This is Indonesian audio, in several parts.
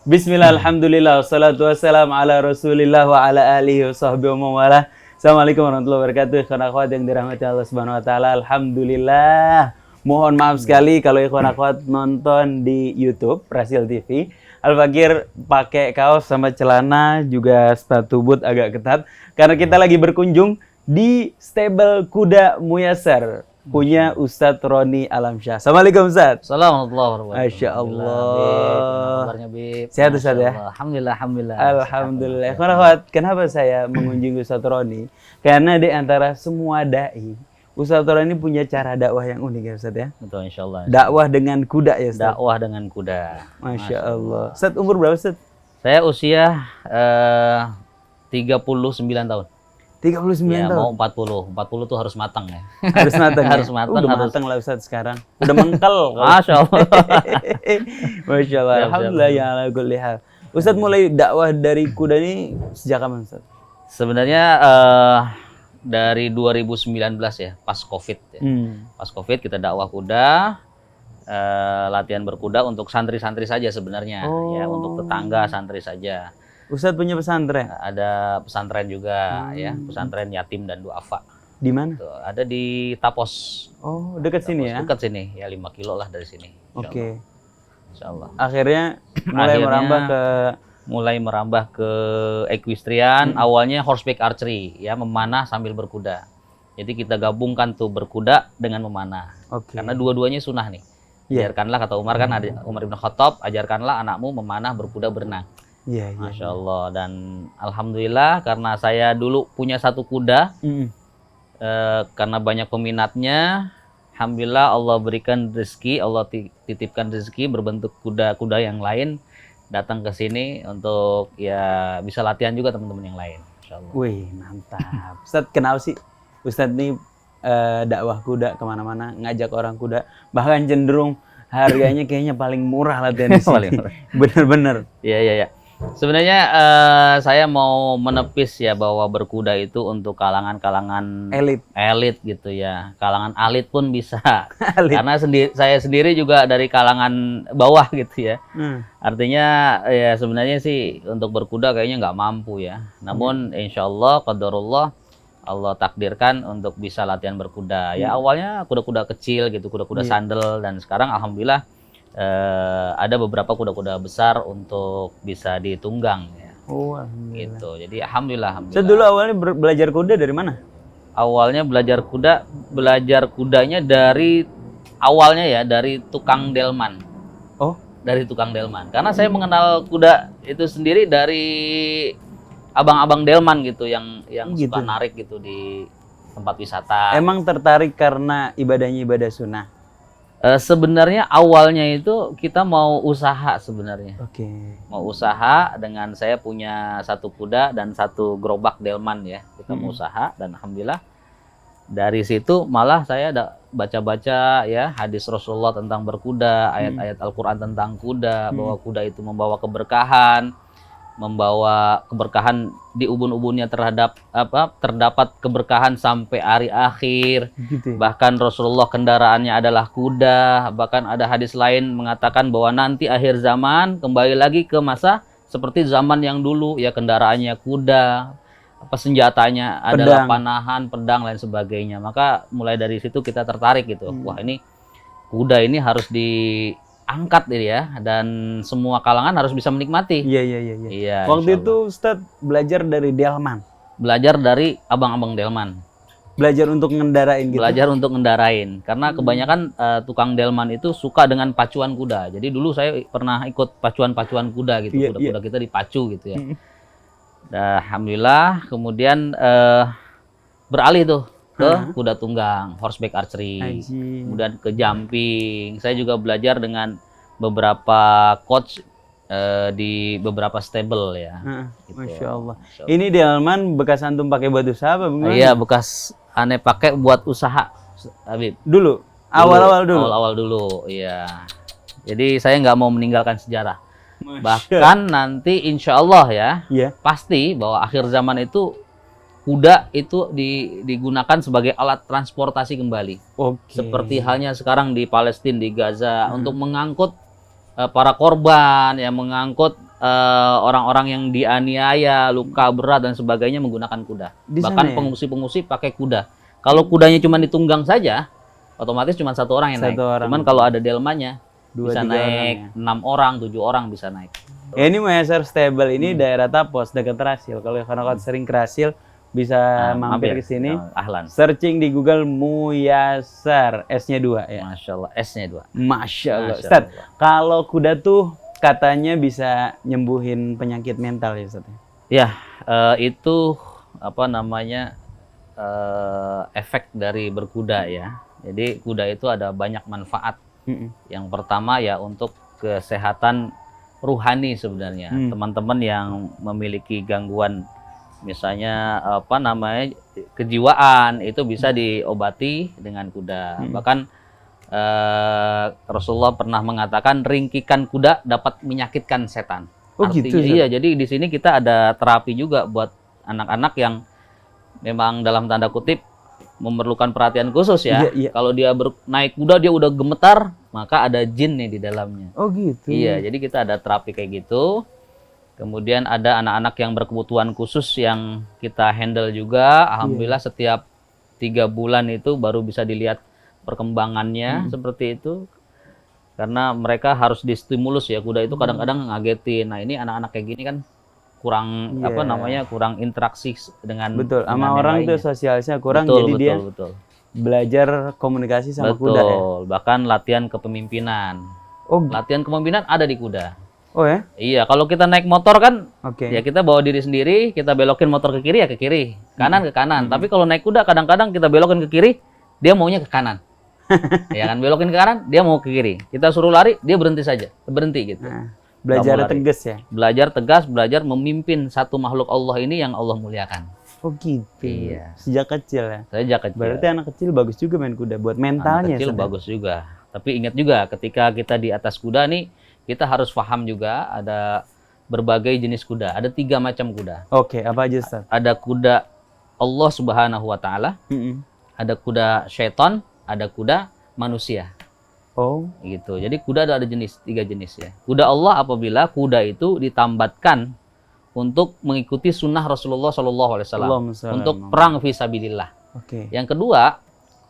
Bismillah, alhamdulillah, wassalatu wassalamu ala rasulillah wa ala alihi wa sahbihi wa mawalah. Assalamualaikum warahmatullahi wabarakatuh. Ikhwan akhwat yang dirahmati Allah Subhanahu wa taala. Alhamdulillah. Mohon maaf sekali kalau ikhwan akhwat nonton di YouTube Prasil TV. Al-Fakir pakai kaos sama celana juga sepatu boot agak ketat karena kita lagi berkunjung di stable kuda Muyassar punya Ustadz Roni Alamsyah. Assalamualaikum Ustadz. Assalamualaikum warahmatullahi wabarakatuh. Masya Allah. Kabarnya Bib? Sehat Ustadz ya? Alhamdulillah, alhamdulillah. Alhamdulillah. Kenapa saya mengunjungi Ustadz Roni? Karena di antara semua dai, Ustadz Roni punya cara dakwah yang unik ya Ustadz ya? Betul, insya Allah. Dakwah dengan kuda ya Ustadz? Dakwah dengan kuda. Masya Allah. Ustadz umur berapa Ustadz? Saya usia 39 tahun. 39 Ya, tahun? mau 40. 40 tuh harus matang ya. Harus matang ya? Harus matang, Udah harus- matang lah Ustadz sekarang. Udah mengkel. Masya Allah. Masya Allah. Siap, Alhamdulillah siap. ya ala kulli hal. Ustadz mulai dakwah dari kuda ini sejak kapan Ustadz? Sebenarnya dari 2019 ya, pas COVID ya. Pas COVID kita dakwah kuda, latihan berkuda untuk santri-santri saja sebenarnya. Ya, untuk tetangga santri saja. Ustadz punya pesantren? Ada pesantren juga ya, pesantren yatim dan duafa. Di mana? Tuh, ada di Tapos. Oh, dekat sini ya? Dekat sini, ya 5 kilo lah dari sini. Oke. Insya Allah. Akhirnya mulai Akhirnya merambah ke mulai merambah ke equestrian, awalnya horseback archery, ya memanah sambil berkuda. Jadi kita gabungkan tuh berkuda dengan memanah. Oke. Karena dua-duanya sunnah nih. Iya. Ajarkanlah, kata Umar kan, ada Umar bin Khattab, ajarkanlah anakmu memanah berkuda berenang. Iya, iya. Masya Allah. Dan alhamdulillah karena saya dulu punya satu kuda, karena banyak peminatnya, alhamdulillah Allah berikan rezeki, Allah titipkan rezeki berbentuk kuda-kuda yang lain datang ke sini untuk ya bisa latihan juga teman-teman yang lain. Insya Allah. Wih, mantap. Ustadz, kenapa sih Ustadz nih dakwah kuda kemana-mana, ngajak orang kuda, bahkan cenderung harganya kayaknya paling murah latihan di sini. Paling murah. Bener-bener. Iya, iya, iya. Sebenarnya saya mau menepis ya bahwa berkuda itu untuk kalangan-kalangan Elit. gitu ya. Kalangan alit pun bisa. Elit. Karena saya sendiri juga dari kalangan bawah gitu ya. Artinya ya sebenarnya sih untuk berkuda kayaknya nggak mampu ya. Namun insya Allah, qadarullah, Allah takdirkan untuk bisa latihan berkuda. Ya awalnya kuda-kuda kecil gitu, kuda-kuda sandal, dan sekarang alhamdulillah ada beberapa kuda-kuda besar untuk bisa ditunggang ya. Oh, alhamdulillah. Gitu. Jadi alhamdulillah. Ustadz dulu awalnya belajar kuda dari mana? Awalnya belajar kudanya dari awalnya ya dari tukang delman. Oh, Dari tukang delman. Karena saya mengenal kuda itu sendiri dari abang-abang delman gitu yang gitu. suka narik gitu di tempat wisata. emang tertarik karena ibadahnya ibadah sunnah? Sebenarnya awalnya itu kita mau usaha sebenarnya. Oke. Mau usaha dengan saya punya satu kuda dan satu gerobak delman ya. Kita mau usaha dan alhamdulillah dari situ malah saya ada baca-baca ya hadis Rasulullah tentang berkuda, ayat-ayat Al-Qur'an tentang kuda, bahwa kuda itu membawa keberkahan di ubun-ubunnya terdapat keberkahan sampai hari akhir. Gitu ya? Bahkan Rasulullah kendaraannya adalah kuda. Bahkan ada hadis lain mengatakan bahwa nanti akhir zaman kembali lagi ke masa seperti zaman yang dulu ya, kendaraannya kuda, senjatanya adalah panahan, pedang, lain sebagainya. Maka mulai dari situ kita tertarik gitu. Wah, ini kuda ini harus diangkat ini ya, dan semua kalangan harus bisa menikmati. Iya. Iya. Waktu insya itu Ustadz belajar dari delman. belajar dari abang-abang delman. Belajar untuk ngendarain gitu. Belajar untuk ngendarain, karena kebanyakan tukang delman itu suka dengan pacuan kuda. Jadi dulu saya pernah ikut pacuan-pacuan kuda gitu. Iya, Kuda-kuda kita dipacu gitu ya. Dan alhamdulillah kemudian beralih tuh ke kuda tunggang, horseback archery. Anjing. Kemudian ke jumping. Saya juga belajar dengan beberapa coach di beberapa stable ya. Gitu. Masya Allah. Masya Allah. Ini delman bekas antum pakai buat usaha apa bagaimana? Iya, bekas aneh pakai buat usaha, Habib. Dulu? Awal-awal dulu? Awal-awal dulu, iya. Jadi saya nggak mau meninggalkan sejarah. Masya. Bahkan nanti insya Allah ya, Iya. pasti bahwa akhir zaman itu kuda itu digunakan sebagai alat transportasi kembali. Oke. Seperti halnya sekarang di Palestina, di Gaza, untuk mengangkut para korban, ya mengangkut orang-orang yang dianiaya, luka berat dan sebagainya menggunakan kuda. Di sana Bahkan ya? pengungsi-pengungsi pakai kuda. Kalau kudanya cuma ditunggang saja, otomatis cuma satu orang yang naik. Satu orang. Cuman kalau ada delmannya, 2, bisa 3 naik orang ya? 6 orang, 7 orang bisa naik. Ya, ini Muyasar Stable ini daerah Tapos dekat Rasil. Kalau anak sering ke Rasil bisa Nah, mampir ke sini. Ahlan. Searching di Google Muyasar, S-nya 2 ya. Masya Allah, S-nya 2. Masya Allah. Masya Ustaz, Allah. kalau kuda tuh katanya bisa nyembuhin penyakit mental ya Ustaz? Ya, itu apa namanya efek dari berkuda ya. Jadi kuda itu ada banyak manfaat. Yang pertama ya untuk kesehatan ruhani sebenarnya. Teman-teman yang memiliki gangguan misalnya apa namanya kejiwaan itu bisa diobati dengan kuda. Bahkan Rasulullah pernah mengatakan ringkikan kuda dapat menyakitkan setan. Oh, Artinya, gitu, Ustaz? iya, jadi di sini kita ada terapi juga buat anak-anak yang memang dalam tanda kutip memerlukan perhatian khusus ya. Iya, iya. Kalau dia naik kuda dia udah gemetar, maka ada jin nih di dalamnya. Oh gitu. Iya, jadi kita ada terapi kayak gitu. Kemudian ada anak-anak yang berkebutuhan khusus yang kita handle juga. Alhamdulillah setiap 3 bulan itu baru bisa dilihat perkembangannya seperti itu. Karena mereka harus distimulus ya, kuda itu kadang-kadang ngagetin. Nah, ini anak-anak kayak gini kan kurang apa namanya kurang interaksi dengan Betul, sama dengan yang orang tuh lainnya. sosialisnya kurang, Betul, jadi dia betul. belajar komunikasi sama kuda ya. Betul, bahkan latihan kepemimpinan. Oh, Latihan kepemimpinan ada di kuda. oh ya? Iya, kalau kita naik motor kan Oke. ya kita bawa diri sendiri, kita belokin motor ke kiri ya ke kiri, kanan ke kanan. Tapi kalau naik kuda kadang-kadang kita belokin ke kiri, dia maunya ke kanan. Ya kan, belokin ke kanan, dia mau ke kiri. Kita suruh lari, dia berhenti saja, berhenti gitu. Nah, belajar Nggak mau lari. tegas ya. Belajar tegas, belajar memimpin satu makhluk Allah ini yang Allah muliakan. Oh gitu. Iya. Sejak kecil ya. Saya sejak kecil. Berarti anak kecil bagus juga main kuda buat Anak mentalnya. kecil Ustaz. bagus juga. Tapi ingat juga ketika kita di atas kuda nih, kita harus paham juga ada berbagai jenis kuda. Ada 3 macam kuda. Oke, apa aja Ustaz? Ada kuda Allah Subhanahu wa taala, ada kuda syaitan, ada kuda manusia. Oh, Gitu. Jadi kuda ada 3 jenis ya. Kuda Allah apabila kuda itu ditambatkan untuk mengikuti sunnah Rasulullah SAW Allahumma shalli untuk ala perang fisabilillah. oke. Yang kedua,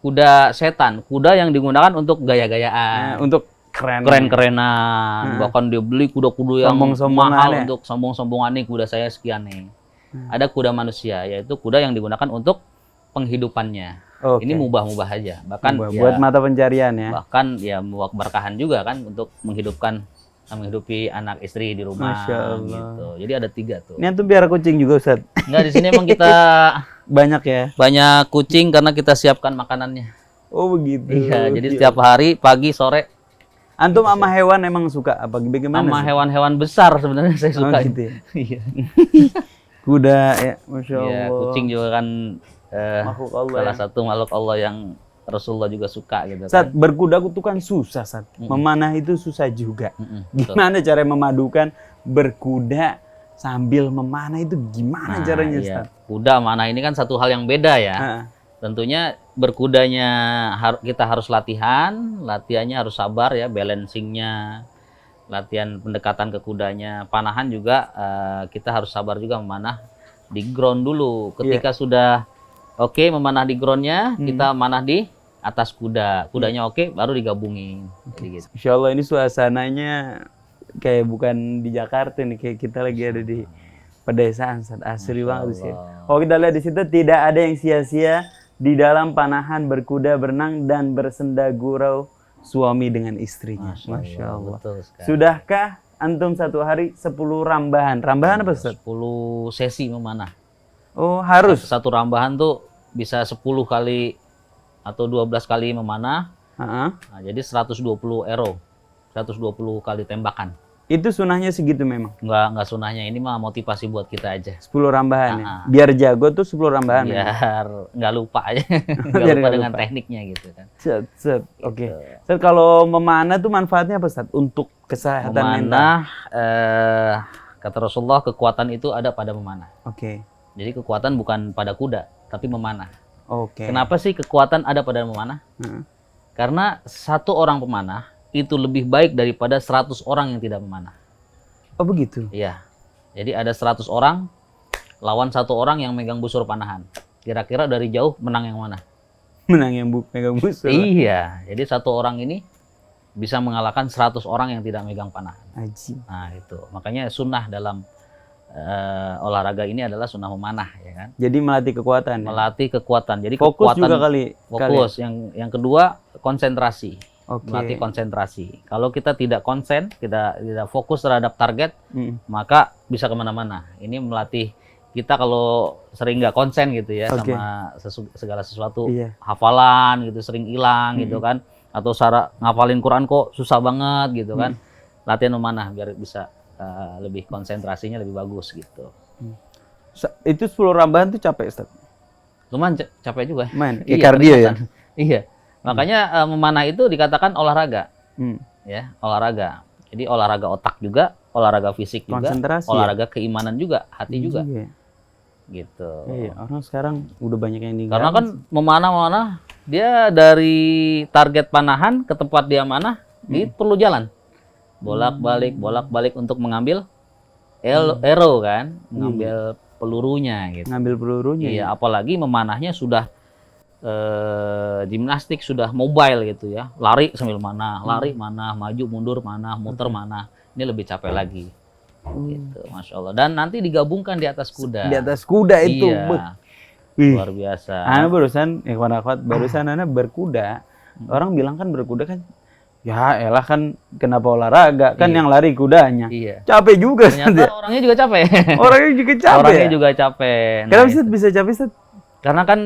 kuda setan, kuda yang digunakan untuk gaya-gayaan. Nah, untuk keren. Keren-kerenan, bahkan dia beli kuda-kuda yang Sombong-sombongan mahal ya? untuk sombong-sombongan nih, kuda saya sekian nih. Ada kuda manusia, yaitu kuda yang digunakan untuk penghidupannya. Oke. Ini mubah-mubah aja, bahkan buat mata pencarian ya. bahkan ya membawa keberkahan juga kan untuk menghidupi anak istri di rumah. Masya Allah. Gitu. Jadi ada 3 tuh. Ini antum biara kucing juga Ustaz. Enggak, di sini emang kita Banyak ya. banyak kucing karena kita siapkan makanannya. Oh begitu. Iya, jadi setiap hari pagi sore Antum sama hewan emang suka apa bagaimana? sama sih? hewan-hewan besar sebenarnya saya Oh, suka. gitu ya. Iya. Kuda ya, Masya Allah. Iya, kucing juga kan Makhluk Allah salah ya. satu makhluk Allah yang Rasulullah juga suka gitu Saat kan. berkuda itu kan susah, Sat. Memanah itu susah juga. Betul. Gimana cara memadukan berkuda sambil memanah itu gimana Nah, caranya, iya. Ustaz? Kuda mana ini kan satu hal yang beda ya. Ah, Tentunya berkudanya kita harus latihannya harus sabar ya, balancingnya, latihan pendekatan ke kudanya, panahan juga kita harus sabar juga memanah di ground dulu. Ketika sudah oke memanah di groundnya, kita manah di atas kuda. Kudanya oke, baru digabungin. Jadi gitu. Insya Allah ini suasananya kayak bukan di Jakarta nih, kayak kita lagi ada di pedesaan, Sat. Asri banget sih. Kalau kita lihat di situ tidak ada yang sia-sia di dalam panahan berkuda, berenang dan bersenda gurau suami dengan istrinya. Masya Allah. Betul sekali. Sudahkah antum satu hari 10 rambahan? Rambahan apa, Ustaz? 10 sesi memanah. Oh, harus. Satu rambahan tuh bisa 10 kali atau 12 kali memanah. Heeh. Nah, jadi 120 arrow. 120 kali tembakan. Itu sunahnya segitu memang. Enggak sunahnya, ini mah motivasi buat kita aja. 10 rambahan ya. Biar jago tuh 10 rambahan. memang. Biar nggak lupa aja. Nggak Biar lupa nggak dengan lupa. tekniknya gitu kan. Set, set. Oke. Ustaz, kalau memanah tuh manfaatnya apa, Ustaz? Untuk kesehatan mental. Memanah, kata Rasulullah, kekuatan itu ada pada memanah. Oke. Jadi kekuatan bukan pada kuda, tapi memanah. Oke. Kenapa sih kekuatan ada pada memanah? Heeh. Karena satu orang pemanah itu lebih baik daripada 100 orang yang tidak memanah. Oh begitu. Iya. Jadi ada 100 orang lawan 1 orang yang megang busur panahan. Kira-kira dari jauh menang yang mana? Menang yang megang busur. Iya. Jadi 1 orang ini bisa mengalahkan 100 orang yang tidak megang panahan. Aji. Nah itu. Makanya sunnah dalam olahraga ini adalah sunnah memanah, ya kan? Jadi melatih kekuatan. Ya? Melatih kekuatan. Jadi Fokus kekuatan juga kali. fokus. Yang kedua konsentrasi. Oke. Melatih konsentrasi. Kalau kita tidak konsen, kita tidak fokus terhadap target, maka bisa kemana-mana. Ini melatih kita kalau sering nggak konsen gitu ya sama segala sesuatu, hafalan gitu sering hilang gitu kan, atau cara ngapalin Quran kok susah banget gitu kan. Latihan memanah biar bisa lebih konsentrasinya lebih bagus gitu. Itu 10 rambahan tuh capek, Ustaz? Lumayan capek juga. Main, Iya, kardio ya? Iya. Makanya memanah itu dikatakan olahraga. Ya, olahraga. Jadi olahraga otak juga, olahraga fisik juga, olahraga keimanan juga, hati juga. Gitu. Iya, orang sekarang udah banyak yang ninggalin. Karena kan memanah dia dari target panahan ke tempat dia manah, dia perlu jalan. Bolak-balik untuk mengambil arrow kan, mengambil pelurunya gitu. Ngambil pelurunya. Iya, apalagi memanahnya sudah gimnastik, sudah mobile gitu ya. Lari sambil manah, lari manah, maju mundur manah, muter manah. Ini lebih capek lagi. Gitu, Masya Allah. Dan nanti digabungkan di atas kuda. Di atas kuda itu. Iya. Luar biasa. Ana barusan Ana berkuda. Orang bilang kan berkuda kan, ya elah kan kenapa olahraga, kan yang lari kudanya. Iya. Capek juga. Ternyata orangnya juga capek. Orangnya juga capek. Orangnya juga capek. Kenapa Ustaz bisa capek, Ustaz? Karena kan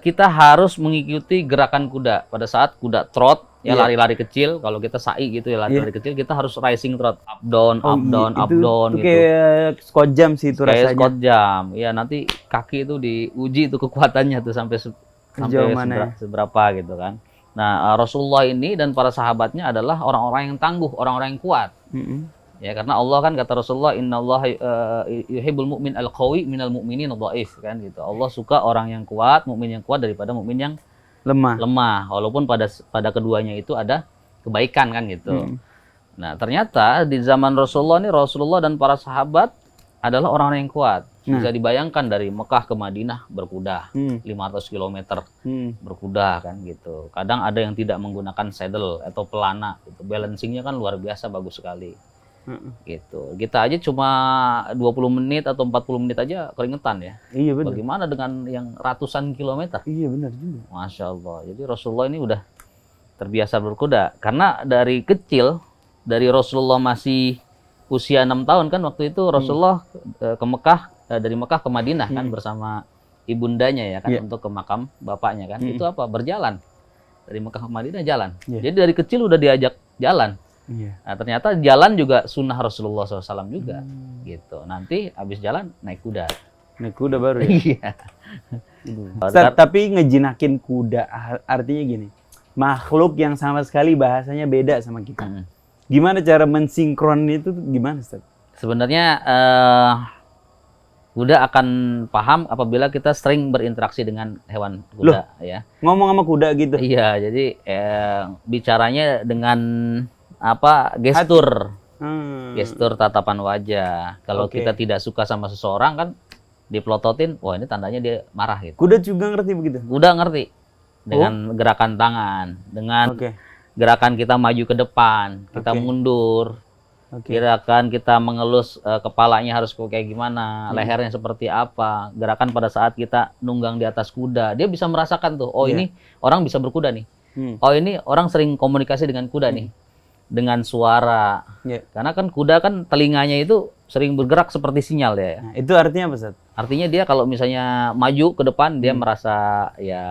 kita harus mengikuti gerakan kuda. Pada saat kuda trot, ya lari-lari kecil. Kalau kita sa'i gitu ya lari-lari kecil, kita harus rising trot, up down, up down itu gitu. Kayak squat jam sih itu rasanya. Kayak squat jam. Ya nanti kaki itu diuji itu kekuatannya tuh sampai seberapa gitu kan. Nah, Rasulullah ini dan para sahabatnya adalah orang-orang yang tangguh, orang-orang yang kuat. Ya, karena Allah kan kata Rasulullah, innallaha yuhibbul mu'min al-qawi minal mu'minin dhaif kan gitu. Allah suka orang yang kuat, mukmin yang kuat daripada mukmin yang lemah. Walaupun pada keduanya itu ada kebaikan kan gitu. Nah, ternyata di zaman Rasulullah dan para sahabat adalah orang-orang yang kuat. Bisa dibayangkan dari Mekah ke Madinah berkuda 500 km berkuda kan gitu. Kadang ada yang tidak menggunakan saddle atau pelana gitu. Balancingnya kan luar biasa bagus sekali. Gitu. Kita aja cuma 20 menit atau 40 menit aja keringetan ya. Iya benar. Bagaimana dengan yang ratusan kilometer? Iya benar juga. Masya Allah. Jadi Rasulullah ini udah terbiasa berkuda. Karena dari kecil, dari Rasulullah masih usia 6 tahun kan waktu itu Rasulullah ke Mekah, dari Mekah ke Madinah kan bersama ibundanya ya kan untuk ke makam bapaknya kan. Itu apa? Berjalan. Dari Mekah ke Madinah jalan. Jadi dari kecil udah diajak jalan. Nah, ternyata jalan juga sunnah Rasulullah SAW juga, gitu. Nanti habis jalan naik kuda. Naik kuda baru ya? Iya. Tapi ngejinakin kuda artinya gini, makhluk yang sama sekali bahasanya beda sama kita. Gimana cara mensinkron itu gimana, Ustaz? Sebenarnya kuda akan paham apabila kita sering berinteraksi dengan hewan kuda. Ya. Ngomong sama kuda gitu? Iya, jadi bicaranya dengan gestur, gestur tatapan wajah. Kalau kita tidak suka sama seseorang kan dipelototin, wah ini tandanya dia marah gitu. Kuda juga ngerti begitu? Kuda ngerti dengan gerakan tangan, dengan gerakan kita maju ke depan, kita mundur, gerakan kita mengelus kepalanya harus kayak gimana, lehernya seperti apa, gerakan pada saat kita nunggang di atas kuda, dia bisa merasakan tuh, oh ini orang bisa berkuda nih, oh ini orang sering komunikasi dengan kuda nih. Dengan suara, karena kan kuda kan telinganya itu sering bergerak seperti sinyal ya. Nah, itu artinya apa, Ustaz? Artinya dia kalau misalnya maju ke depan dia merasa ya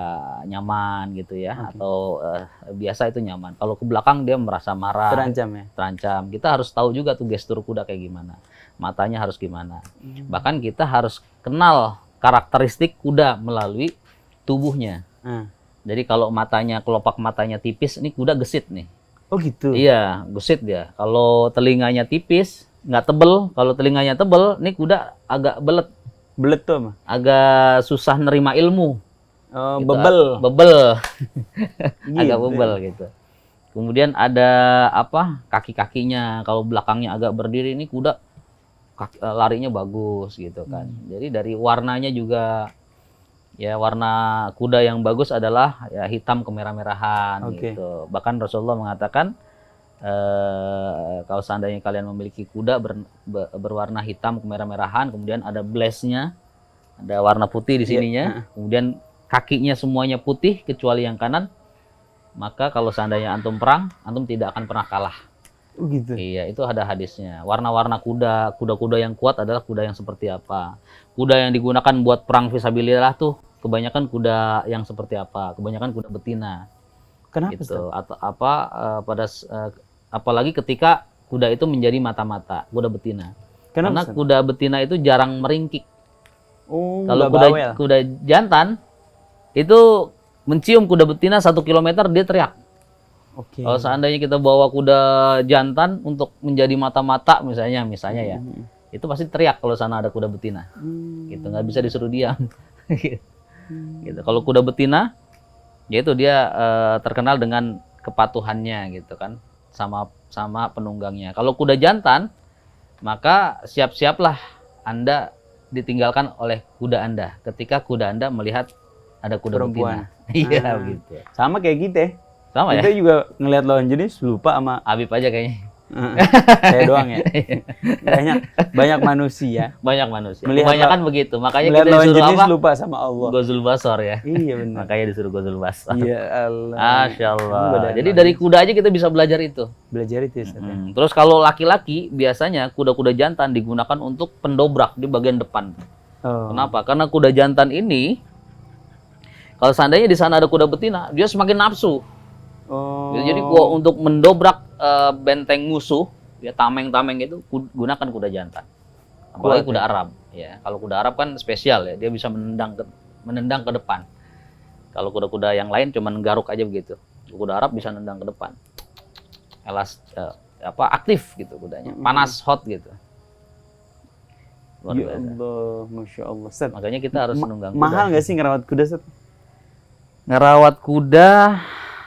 nyaman gitu ya, atau biasa itu nyaman. Kalau ke belakang dia merasa marah, terancam ya. Terancam. Kita harus tahu juga tuh gestur kuda kayak gimana, matanya harus gimana. Bahkan kita harus kenal karakteristik kuda melalui tubuhnya. Jadi kalau matanya, kelopak matanya tipis, ini kuda gesit nih. Oh gitu? Iya, gesit dia. Kalau telinganya tipis, nggak tebel. Kalau telinganya tebel, ini kuda agak belet. Belet tuh apa? Agak susah nerima ilmu. Oh, gitu. bebel. Bebel. Agak bebel gitu. Kemudian ada apa? Kaki-kakinya. Kalau belakangnya agak berdiri ini kuda larinya bagus gitu kan. Jadi dari warnanya juga ya, warna kuda yang bagus adalah ya hitam kemerah-merahan gitu. Bahkan Rasulullah mengatakan kalau seandainya kalian memiliki kuda berwarna hitam kemerah-merahan, kemudian ada blesnya, ada warna putih di sininya, kemudian kakinya semuanya putih kecuali yang kanan, maka kalau seandainya antum perang, antum tidak akan pernah kalah. Gitu. Iya, itu ada hadisnya. Warna-warna kuda yang kuat adalah kuda yang seperti apa. Kuda yang digunakan buat perang fisabilillah tuh kebanyakan kuda yang seperti apa? Kebanyakan kuda betina. Kenapa gitu. Atau apa apalagi ketika kuda itu menjadi mata-mata, kuda betina. Karena kuda betina itu jarang meringkik. Kalau kuda jantan itu mencium kuda betina 1 kilometer dia teriak. Kalau seandainya kita bawa kuda jantan untuk menjadi mata-mata misalnya ya, itu pasti teriak kalau sana ada kuda betina. Gitu, nggak bisa disuruh diam. Gitu. Kalau kuda betina, yaitu dia terkenal dengan kepatuhannya gitu kan, sama penunggangnya. Kalau kuda jantan, maka siap-siaplah Anda ditinggalkan oleh kuda Anda ketika kuda Anda melihat ada kuda betina. Iya gitu. Sama kayak kita. Sama kita ya? juga ngelihat lawan jenis lupa sama Habib aja kayaknya. Saya doang ya. Banyak manusia. Banyak manusia. Kebanyakan begitu. Makanya kita lawan disuruh jenis apa? lupa sama Allah. Gozul basar ya. Iya benar. Makanya disuruh gozul basar. Iya Allah. Masya Allah. Jadi dari kuda aja kita bisa belajar itu. Belajar itu ya. Terus kalau laki-laki biasanya kuda-kuda jantan digunakan untuk pendobrak di bagian depan. Kenapa? Karena kuda jantan ini kalau seandainya di sana ada kuda betina, dia semakin nafsu. Jadi untuk mendobrak benteng musuh, ya tameng-tameng itu gunakan kuda jantan. Apalagi kuda Arab. Ya, kalau kuda Arab kan spesial ya, dia bisa menendang ke depan. Kalau kuda-kuda yang lain cuma garuk aja begitu. Kuda Arab bisa nendang ke depan. Aktif gitu kudanya, panas hot gitu. Ya Allah, Masya Allah. Set. Makanya kita harus nunggang kuda. Mahal nggak sih ngerawat kuda, Set? Ngerawat kuda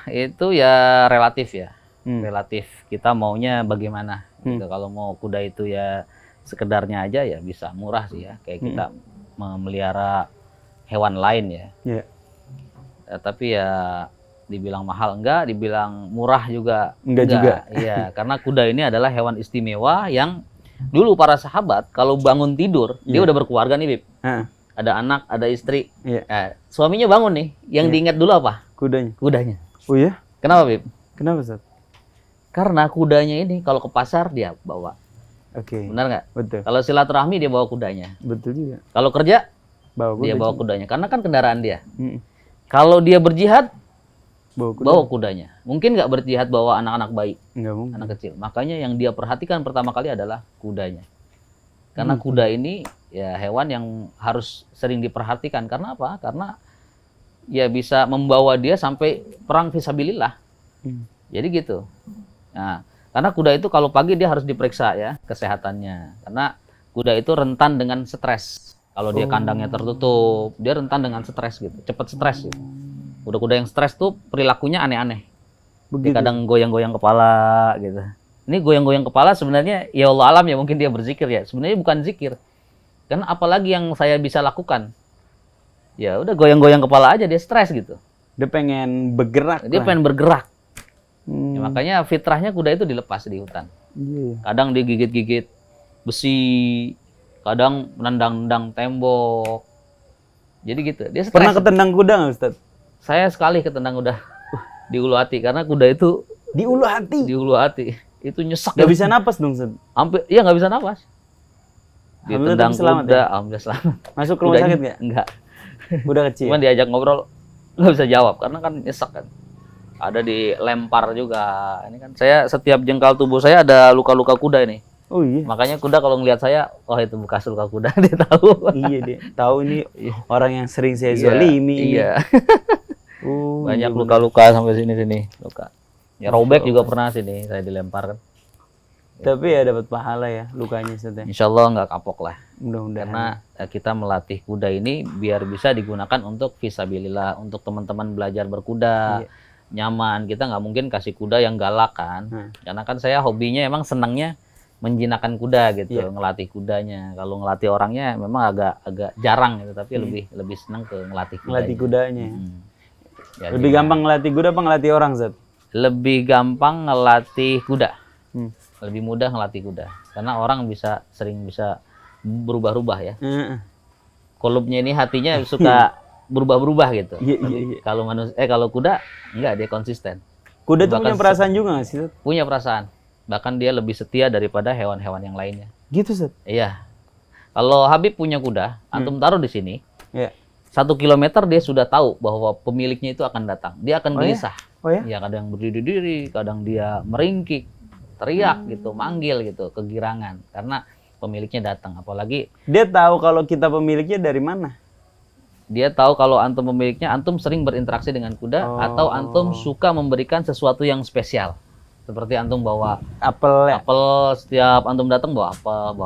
itu ya relatif ya. Relatif kita maunya bagaimana gitu. Kalau mau kuda itu ya sekedarnya aja ya bisa murah sih ya, kayak kita memelihara hewan lain ya. Tapi ya dibilang mahal enggak, dibilang murah juga enggak juga. Iya, karena kuda ini adalah hewan istimewa yang dulu para sahabat kalau bangun tidur dia udah berkeluarga nih, Bib. Ada anak, ada istri. Suaminya bangun nih, yang diingat dulu apa? Kudanya. Oh ya? Kenapa, Bib? Kenapa, Ustaz? Karena kudanya ini kalau ke pasar dia bawa. Benar nggak? Betul. Kalau silaturahmi dia bawa kudanya. Betul juga. Kalau kerja dia bawa kudanya. Karena kan kendaraan dia. Kalau dia berjihad, bawa kudanya. Mungkin nggak berjihad bawa anak-anak bayi, anak kecil. Makanya yang dia perhatikan pertama kali adalah kudanya. Karena kuda ini ya hewan yang harus sering diperhatikan. Karena apa? Karena ya bisa membawa dia sampai perang fisabilillah. Jadi gitu. Nah, karena kuda itu kalau pagi dia harus diperiksa ya kesehatannya. Karena kuda itu rentan dengan stres. Kalau dia kandangnya tertutup, dia rentan dengan stres gitu. Cepat stres gitu. Kuda-kuda yang stres tuh perilakunya aneh-aneh. Kadang goyang-goyang kepala gitu. Ini goyang-goyang kepala sebenarnya ya Allah alam ya, mungkin dia berzikir ya. Sebenarnya bukan zikir. Karena apalagi yang saya bisa lakukan? Ya udah goyang-goyang kepala aja, dia stres gitu. Dia pengen bergerak. Dia pengen bergerak. Ya, makanya fitrahnya kuda itu dilepas di hutan. Kadang dia gigit-gigit besi, kadang menendang-nendang tembok. Jadi gitu. Dia stres. Pernah ketendang kuda nggak, Ustaz? Saya sekali ketendang kuda di Ulu Hati, karena kuda itu di Ulu Hati. Di Ulu Hati. Itu nyesek. Gak bisa napas dong, Ustaz? Iya nggak bisa napas. Ditendang kuda, ya? alhamdulillah selamat. Masuk ke rumah sakit nggak? Enggak. Udah kecil. Cuman diajak ngobrol nggak bisa jawab karena kan nyesek kan. Ada dilempar juga. Ini kan saya setiap jengkal tubuh saya ada luka-luka kuda ini. Oh iya. Makanya kuda kalau ngelihat saya, oh itu bekas luka kuda, dia tahu. Iya dia tahu ini orang yang sering saya zalimi. Iya. Banyak luka-luka sampai sini luka. Ya robek juga pernah sini saya dilempar kan. Tapi ya dapat pahala ya lukanya, Ustaz. Insya Allah nggak kapok lah. Mudah-mudahan. Karena kita melatih kuda ini biar bisa digunakan untuk fisabilillah, untuk teman-teman belajar berkuda. nyaman. Kita nggak mungkin kasih kuda yang galak kan. Karena kan saya hobinya emang senangnya menjinakkan kuda gitu, ngelatih kudanya. Kalau ngelatih orangnya memang agak jarang gitu, tapi lebih senang ke ngelatih kudanya. Ngelatih kudanya. Ya, Lebih gampang ngelatih kuda apa ngelatih orang, Zat? lebih gampang ngelatih kuda. Lebih mudah ngelatih kuda. Karena orang sering bisa berubah-ubah ya. Kolubnya ini hatinya suka berubah-berubah gitu. Kalau kalau kuda enggak, dia konsisten. Kuda tuh punya perasaan juga nggak sih, Zat? Punya perasaan. Bahkan dia lebih setia daripada hewan-hewan yang lainnya. Gitu, Zat? Iya. Kalau Habib punya kuda, antum taruh di sini. 1 kilometer dia sudah tahu bahwa pemiliknya itu akan datang. Dia akan gelisah. Ya, kadang berdiri-diri, kadang dia meringkik, teriak gitu, manggil gitu, kegirangan karena pemiliknya datang. Apalagi dia tahu kalau kita pemiliknya dari mana? Dia tahu kalau antum pemiliknya, antum sering berinteraksi dengan kuda atau antum suka memberikan sesuatu yang spesial. Seperti antum bawa apel, setiap antum datang bawa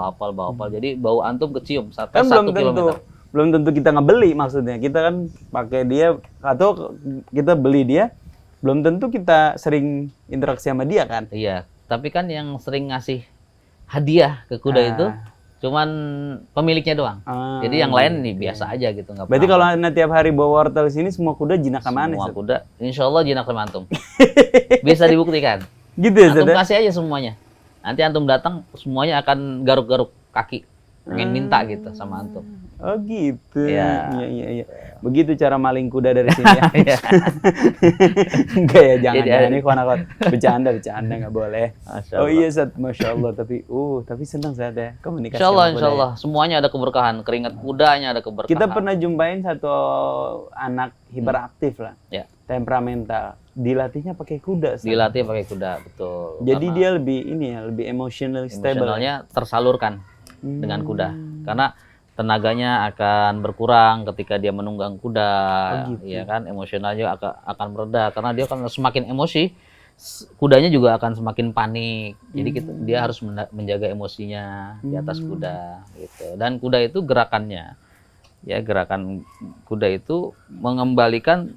apel. Jadi bau antum kecium sampai kan 1 kilometer. Belum tentu kita ngebeli maksudnya. Kita kan pakai dia atau kita beli dia, belum tentu kita sering interaksi sama dia kan. Iya, tapi kan yang sering ngasih hadiah ke kuda itu cuman pemiliknya doang. Jadi yang lain nih biasa aja gitu. Berarti kalau tiap hari bawa wortel sini semua kuda jinak sama aneh. Semua kuda, insya Allah jinak sama antum. Bisa dibuktikan. Gitu ya, antum kasih aja semuanya. Nanti antum datang semuanya akan garuk-garuk kaki, pengen minta gitu sama antum. Oh gitu. Iya. Begitu cara maling kuda dari sini ya. Enggak ya, jangan. Ini kawan-kawan bercanda nggak boleh. Oh iya, Zat, Masya Allah. Tapi senang Zat ya komunikasi. Insya Allah. Semuanya ada keberkahan. Keringat kudanya ada keberkahan. Kita pernah jumpain satu anak hiperaktif lah. Ya. Temperamental. Dilatihnya pakai kuda. Dilatih pakai kuda, betul. Jadi dia lebih emotional stable. Emosionalnya tersalurkan dengan kuda. Karena tenaganya akan berkurang ketika dia menunggang kuda, ya kan, emosionalnya akan mereda karena dia kan semakin emosi, kudanya juga akan semakin panik. Jadi dia harus menjaga emosinya di atas kuda, gitu. Dan kuda itu gerakan kuda itu mengembalikan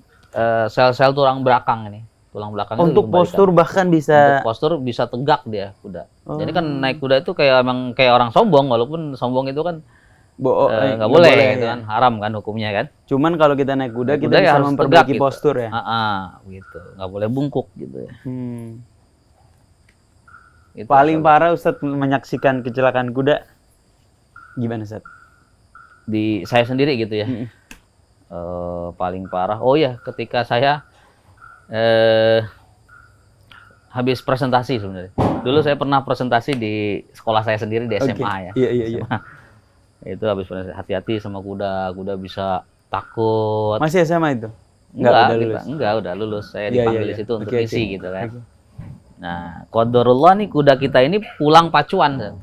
sel-sel tulang belakang ini. Tulang belakang untuk postur bahkan bisa. Untuk postur bisa tegak dia kuda. Jadi kan naik kuda itu kayak orang sombong, walaupun sombong itu kan nggak boleh gitu kan, haram kan hukumnya kan. Cuman kalau kita naik kuda kita bisa memperbaiki postur ya. Gitu, nggak boleh bungkuk gitu ya. Itu paling parah Ustadz menyaksikan kecelakaan kuda gimana, Ustadz? Di saya sendiri gitu ya. Paling parah. Oh ya, ketika saya habis presentasi sebenarnya. Dulu saya pernah presentasi di sekolah saya sendiri di SMA ya. Iya. Itu habis hati-hati sama kuda bisa takut. Masih SMA itu? Enggak, udah lulus. Saya dipanggil di situ untuk isi gitu kan. Nah, qadarullah nih kuda kita ini pulang pacuan.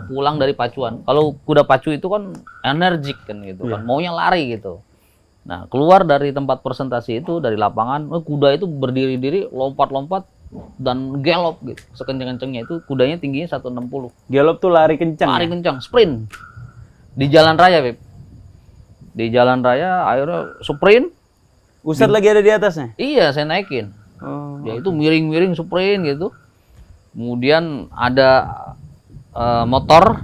Pulang dari pacuan. Kalau kuda pacu itu kan energik kan gitu kan, maunya lari gitu. Nah, keluar dari tempat presentasi itu, dari lapangan, kuda itu berdiri-diri, lompat-lompat dan gelop gitu. Sekencang-kencangnya itu kudanya tingginya 160. Gelop tuh lari kencang. Lari kencang, sprint. Di jalan raya, Beb. Di jalan raya akhirnya sprint. Ustadz lagi ada di atasnya? Iya, saya naikin. Dia itu miring-miring sprint gitu. Kemudian ada motor,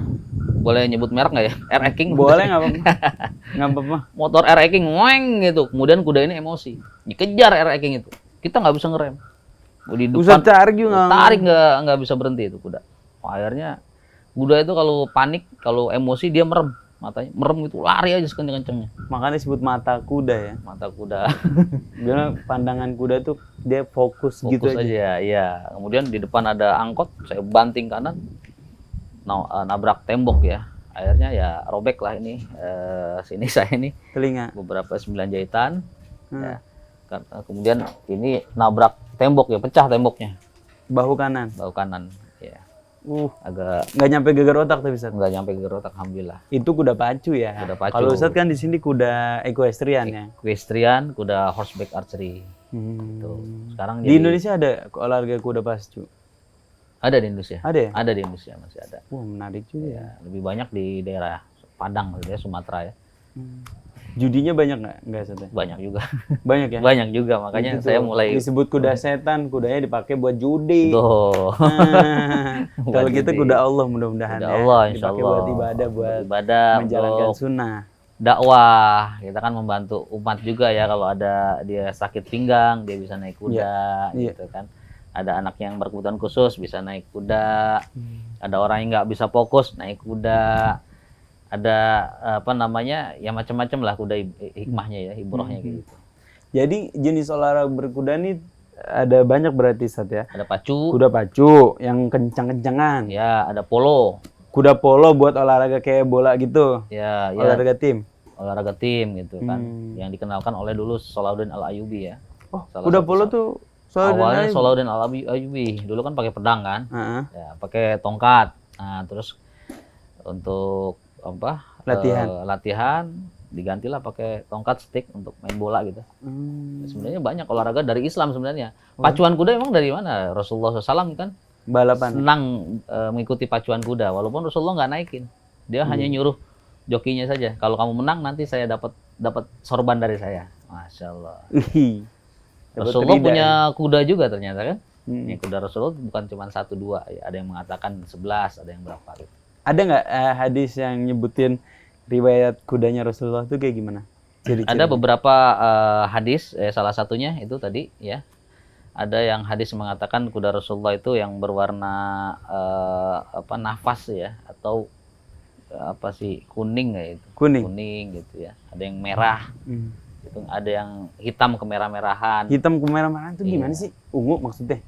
boleh nyebut merek nggak ya? R King. Boleh, nggak apa-apa. Motor R King, weng gitu. Kemudian kuda ini emosi, dikejar R King itu. Kita nggak bisa ngerem. Di depan tarik nggak bisa berhenti itu kuda. Akhirnya kuda itu kalau panik, kalau emosi dia merem. Matanya merem itu, lari aja sekencang-kencangnya. Makanya disebut mata kuda ya. Mata kuda. Karena pandangan kuda tuh dia fokus gitu aja. Iya. Kemudian di depan ada angkot, saya banting kanan, nabrak tembok ya. Akhirnya ya robek lah ini sini saya ini. Telinga. Beberapa 9 jahitan. Ya. Kemudian ini nabrak tembok ya, pecah temboknya. Bahu kanan. Ya. Agak nggak nyampe gegar otak tapi Ustadz. Nggak nyampe gegar otak, alhamdulillah. Itu kuda pacu ya. Kalau Ustadz kan di sini kuda equestrian ya. Equestrian, kuda horseback archery. Gitu. Sekarang di Indonesia ada olahraga kuda pacu. Ada di Indonesia. Ada ya? Ada di Indonesia, masih ada. Wah, menarik juga ya. Lebih banyak di daerah Padang, Sumatera ya. Judinya banyak nggak? Nggak Ustaz ya? Banyak juga. Banyak ya? Banyak juga, makanya Itu saya tuh, mulai disebut kuda setan, kudanya dipakai buat judi. tuh. Nah, kalau Buat kita judi. kuda Allah mudah-mudahan Kuda ya. Allah, insya Dipakai Allah. buat ibadah, buat ibadah, menjalankan untuk sunnah. dakwah. Kita kan membantu umat juga ya, kalau ada dia sakit pinggang, dia bisa naik kuda, Iya. gitu kan. Ada anak yang berkebutuhan khusus bisa naik kuda. Ada orang yang nggak bisa fokus naik kuda. Ada apa namanya, ya macam-macam lah kuda hikmahnya ya, ibrahnya kayak gitu. Jadi jenis olahraga berkuda nih ada banyak berarti Ustaz ya. Ada pacu, Kuda pacu yang kencang-kencangan. ya ada polo, Kuda polo buat olahraga kayak bola gitu. ya Olahraga tim. olahraga tim gitu kan, Hmm. yang dikenalkan oleh dulu Salahuddin Al-Ayyubi ya. Oh, Salah kuda satu polo tuh soalnya Awalnya Salahuddin Al-Ayyubi dulu kan pakai pedang kan, Heeh. ya pakai tongkat. Nah terus untuk apa? Latihan digantilah pakai tongkat stick untuk main bola gitu. Sebenarnya banyak olahraga dari Islam sebenarnya. Pacuan kuda emang dari mana? Rasulullah SAW kan Balapan. senang mengikuti pacuan kuda, walaupun Rasulullah nggak naikin. Dia hanya nyuruh jokinya saja. Kalau kamu menang nanti saya dapat sorban dari saya. Masya Allah. Wih. Dapat Rasulullah rida punya ya. kuda juga ternyata kan. Hmm. Ini kuda Rasulullah bukan cuma 1-2, ya, ada yang mengatakan 11, ada yang berapa gitu. Ada nggak hadis yang nyebutin riwayat kudanya Rasulullah tuh kayak gimana? Ada beberapa hadis, salah satunya itu tadi ya. Ada yang hadis mengatakan kuda Rasulullah itu yang berwarna apa nafas ya, atau apa sih, kuning kayak itu. Kuning gitu ya. Ada yang merah. Itu ada yang hitam kemerah-merahan. Hitam kemerah-merahan tuh gimana Iya. sih? Ungu maksudnya?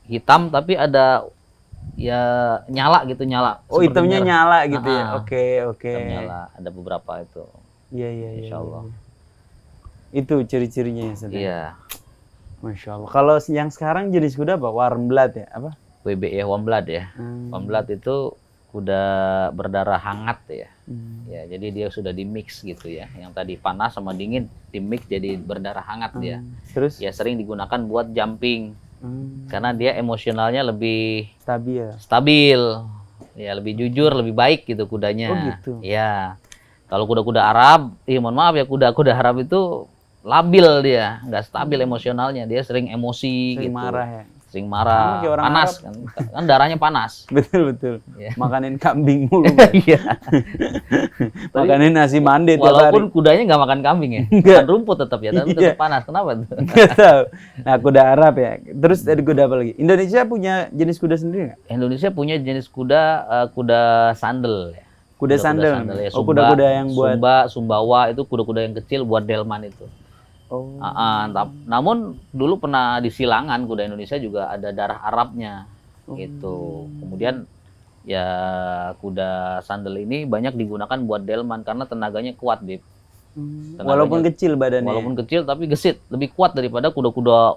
Hitam tapi ada ya nyala gitu, nyala. Oh, seperti hitamnya merah. nyala gitu ya. Ah, Oke, oke. Hitam nyala. Ada beberapa itu. Iya, iya, iya. Insya Allah. Itu ciri-cirinya ya, Ustaz ya? Iya. Masya Allah. Kalau yang sekarang jenis kuda apa? Warm blood ya? Apa? WB ya, warm blood ya. Warm blood itu kuda berdarah hangat ya. Ya, jadi dia sudah di mix gitu ya. Yang tadi panas sama dingin di mix jadi berdarah hangat dia. Terus? Ya sering digunakan buat jumping. Karena dia emosionalnya lebih Stabil. ya, lebih jujur, lebih baik gitu kudanya. Oh, gitu. Ya. Kalau kuda-kuda Arab, mohon maaf ya, kuda-kuda Arab itu labil dia, nggak stabil emosionalnya. Dia sering emosi Sering gitu. marah ya? Sering marah, Sama kayak orang panas kan darahnya panas. Betul, betul. Iya. Makanin kambing mulu. Iya. Makanin nasi mande tiap hari. Walaupun kudanya nggak makan kambing ya, Nggak. makan rumput tetap ya, tapi Iya. tetap panas. Kenapa tuh? Nggak tahu. Nah, kuda Arab ya. Terus ada kuda apa lagi? Indonesia punya jenis kuda sendiri nggak? Indonesia punya jenis kuda, kuda sandel ya. Kuda sandal. Ya. Oh, kuda-kuda yang buat. Sumbawa itu kuda-kuda yang kecil buat delman itu. Oh. Namun dulu pernah di silangan kuda Indonesia juga ada darah Arabnya gitu. Kemudian ya kuda sandal ini banyak digunakan buat delman karena tenaganya kuat, Bib. Walaupun kecil badannya. Walaupun kecil tapi gesit, lebih kuat daripada kuda-kuda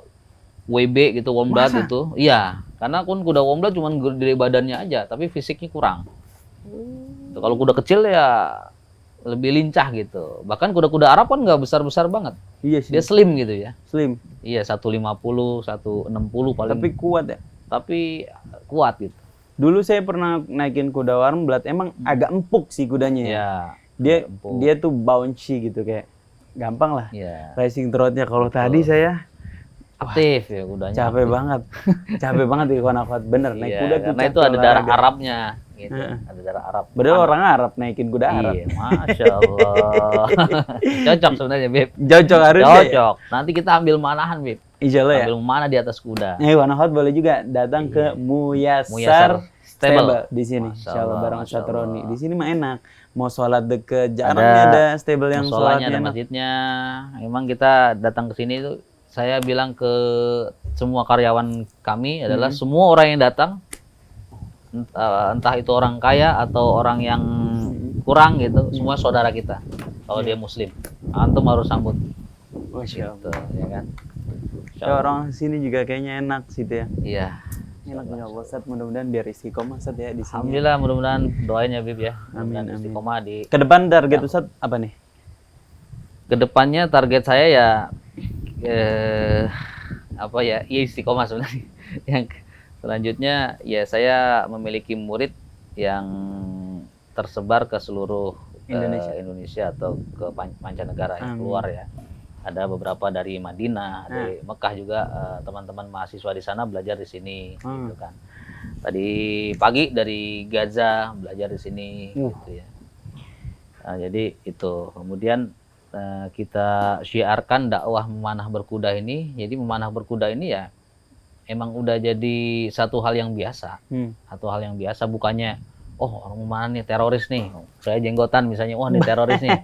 WB gitu, Womblat itu. Iya, karena kuda Womblat cuma gede badannya aja, tapi fisiknya kurang. Tuh, kalau kuda kecil ya lebih lincah gitu. Bahkan kuda-kuda Arab kan nggak besar-besar banget. Iya sih. Dia slim gitu ya. Slim. Iya, 150, 160 paling. Tapi kuat ya. Tapi kuat gitu. Dulu saya pernah naikin kuda warm blood. Emang agak empuk sih kudanya ya. Iya. Dia tuh bouncy gitu kayak gampang lah. Iya. Racing trotnya. Kalau tadi saya Aktif ya kudanya. capek banget. Capek banget di akhwat. Bener naik Iya, kuda tuh karena itu capek ada darah olahraga. Arabnya gitu. Ada darah Arab. Padahal orang Arab naikin kuda Arab. Iya, Masya Allah. Cocok sebenarnya, Beb. Cocok harusnya. Ya? Cocok. Nanti kita ambil manahan, Beb. Insya Allah ya. Ambil mana di atas kuda. Wanahot boleh juga datang ke Muyasar Muyasar Stable. di sini. Masya Insya Allah Allah, bareng Masya Ustaz Roni. Allah. Di sini mah enak. Mau sholat deket jarangnya ada stable yang Musolanya, sholatnya ada enak. masjidnya. Emang kita datang ke sini itu, saya bilang ke semua karyawan kami adalah semua orang yang datang, entah itu orang kaya atau orang yang kurang gitu, semua saudara kita. Kalau dia muslim, antum harus sambut. Masya Allah. Gitu, ya kan? Ya, orang sini juga kayaknya enak sih ya. Iya. Enak ya Allah, Ustaz. Mudah-mudahan biar istiqomah Ustaz ya di sini. Alhamdulillah, mudah-mudahan doain ya, Bib ya. Amin, Mudah-mudahan amin. istiqomah di Ke depan target Ustaz apa nih? kedepannya. Target saya ya apa ya, istiqomah sebenarnya. Yang selanjutnya ya saya memiliki murid yang tersebar ke seluruh Indonesia atau ke mancanegara yang keluar ya. Ada beberapa dari Madinah, dari Mekah juga, teman-teman mahasiswa di sana belajar di sini gitu kan. Tadi pagi dari Gaza belajar di sini gitu ya. Nah, jadi itu kemudian kita syiarkan dakwah memanah berkuda ini. Jadi memanah berkuda ini ya emang udah jadi satu hal yang biasa. Satu hal yang biasa, bukannya orang memanah nih teroris nih. Saya jenggotan misalnya, nih teroris nih.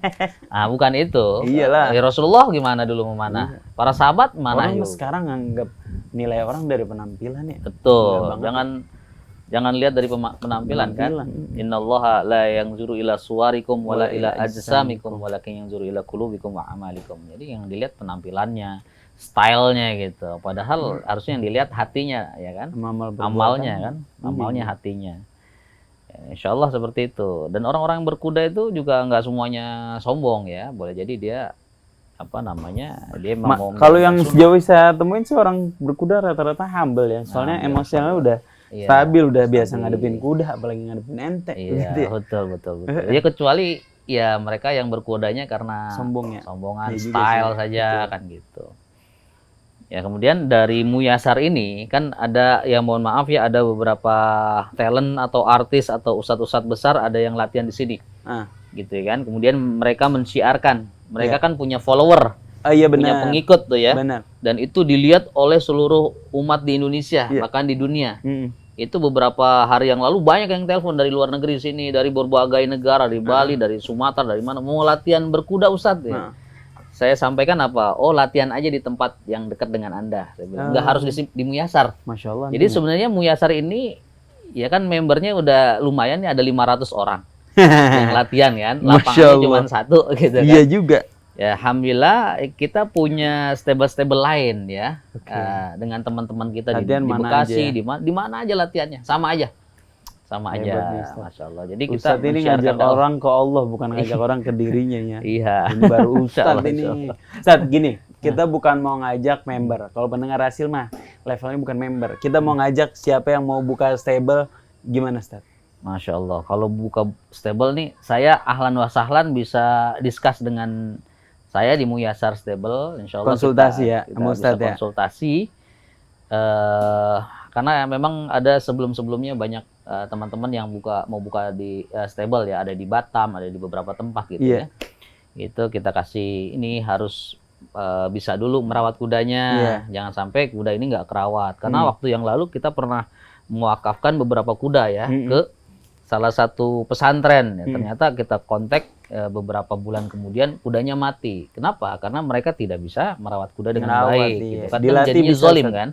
Nah, bukan itu. Iyalah. Rasulullah gimana dulu memanah? Para sahabat mana Orang yuk? sekarang nganggap nilai orang dari penampilan ya. Betul. Jangan lihat dari penampilan kan. Innallaha la yanzuru ila suwarikum wala ila ajsamikum walakin yanzuru ila qulubikum wa amalikum. Jadi yang dilihat penampilannya, stylenya gitu. Padahal harusnya yang dilihat hatinya ya kan. Amalnya kan. Amalnya hatinya. Ya, insya Allah seperti itu. Dan orang-orang yang berkuda itu juga nggak semuanya sombong ya. Boleh jadi dia dia mau kalau yang sejauh saya temuin sih orang berkuda rata-rata humble ya. Soalnya emosionalnya udah stabil, udah biasa ngadepin kuda, apalagi ngadepin ente. Iya, gitu ya. betul. Ya kecuali ya mereka yang berkudanya karena sombongan, style saja kan gitu. Ya kemudian dari Muyasar ini kan ada ya, mohon maaf ya, ada beberapa talent atau artis atau ustadz-ustadz besar ada yang latihan di sini, gitu ya kan. Kemudian mereka mensyiarkan, mereka kan punya follower, punya pengikut tuh ya, dan itu dilihat oleh seluruh umat di Indonesia, bahkan di dunia. Itu beberapa hari yang lalu banyak yang telepon dari luar negeri sini, dari berbagai negara, dari Bali, dari Sumatera, dari mana, mau latihan berkuda ustadz ya. Saya sampaikan apa? Latihan aja di tempat yang dekat dengan Anda. Saya bilang, nggak harus di Muyasar. Masya Allah. Jadi sebenarnya Muyasar ini, ya kan membernya udah lumayan nih, ada 500 orang yang latihan kan. Lapangannya cuma 1 gitu kan. Iya juga. Ya, alhamdulillah kita punya stable-stable lain ya. Dengan teman-teman kita di Bekasi, di mana aja latihannya. Sama aja. Masya Allah. Jadi kita Ustadz ini ngajak orang ke Allah, bukan ngajak orang ke dirinya ya. Iya. Ini baru Ustadz ini. Ustadz gini, kita bukan mau ngajak member. Kalau pendengar hasil mah levelnya bukan member. Kita mau ngajak siapa yang mau buka stable, gimana Ustadz? Masya Allah. Kalau buka stable nih, saya ahlan wa sahlan bisa discuss dengan saya di Muyasar Stable. Insya Allah konsultasi kita bisa konsultasi. Karena memang ada sebelumnya banyak teman-teman yang mau buka di stable ya, ada di Batam, ada di beberapa tempat gitu ya. Itu kita kasih, ini harus bisa dulu merawat kudanya, jangan sampai kuda ini nggak kerawat. Karena waktu yang lalu kita pernah mewakafkan beberapa kuda ya ke salah satu pesantren. Ya, ternyata kita kontak beberapa bulan kemudian kudanya mati. Kenapa? Karena mereka tidak bisa merawat kuda dengan baik. Gitu. Kan jadinya zolim kan.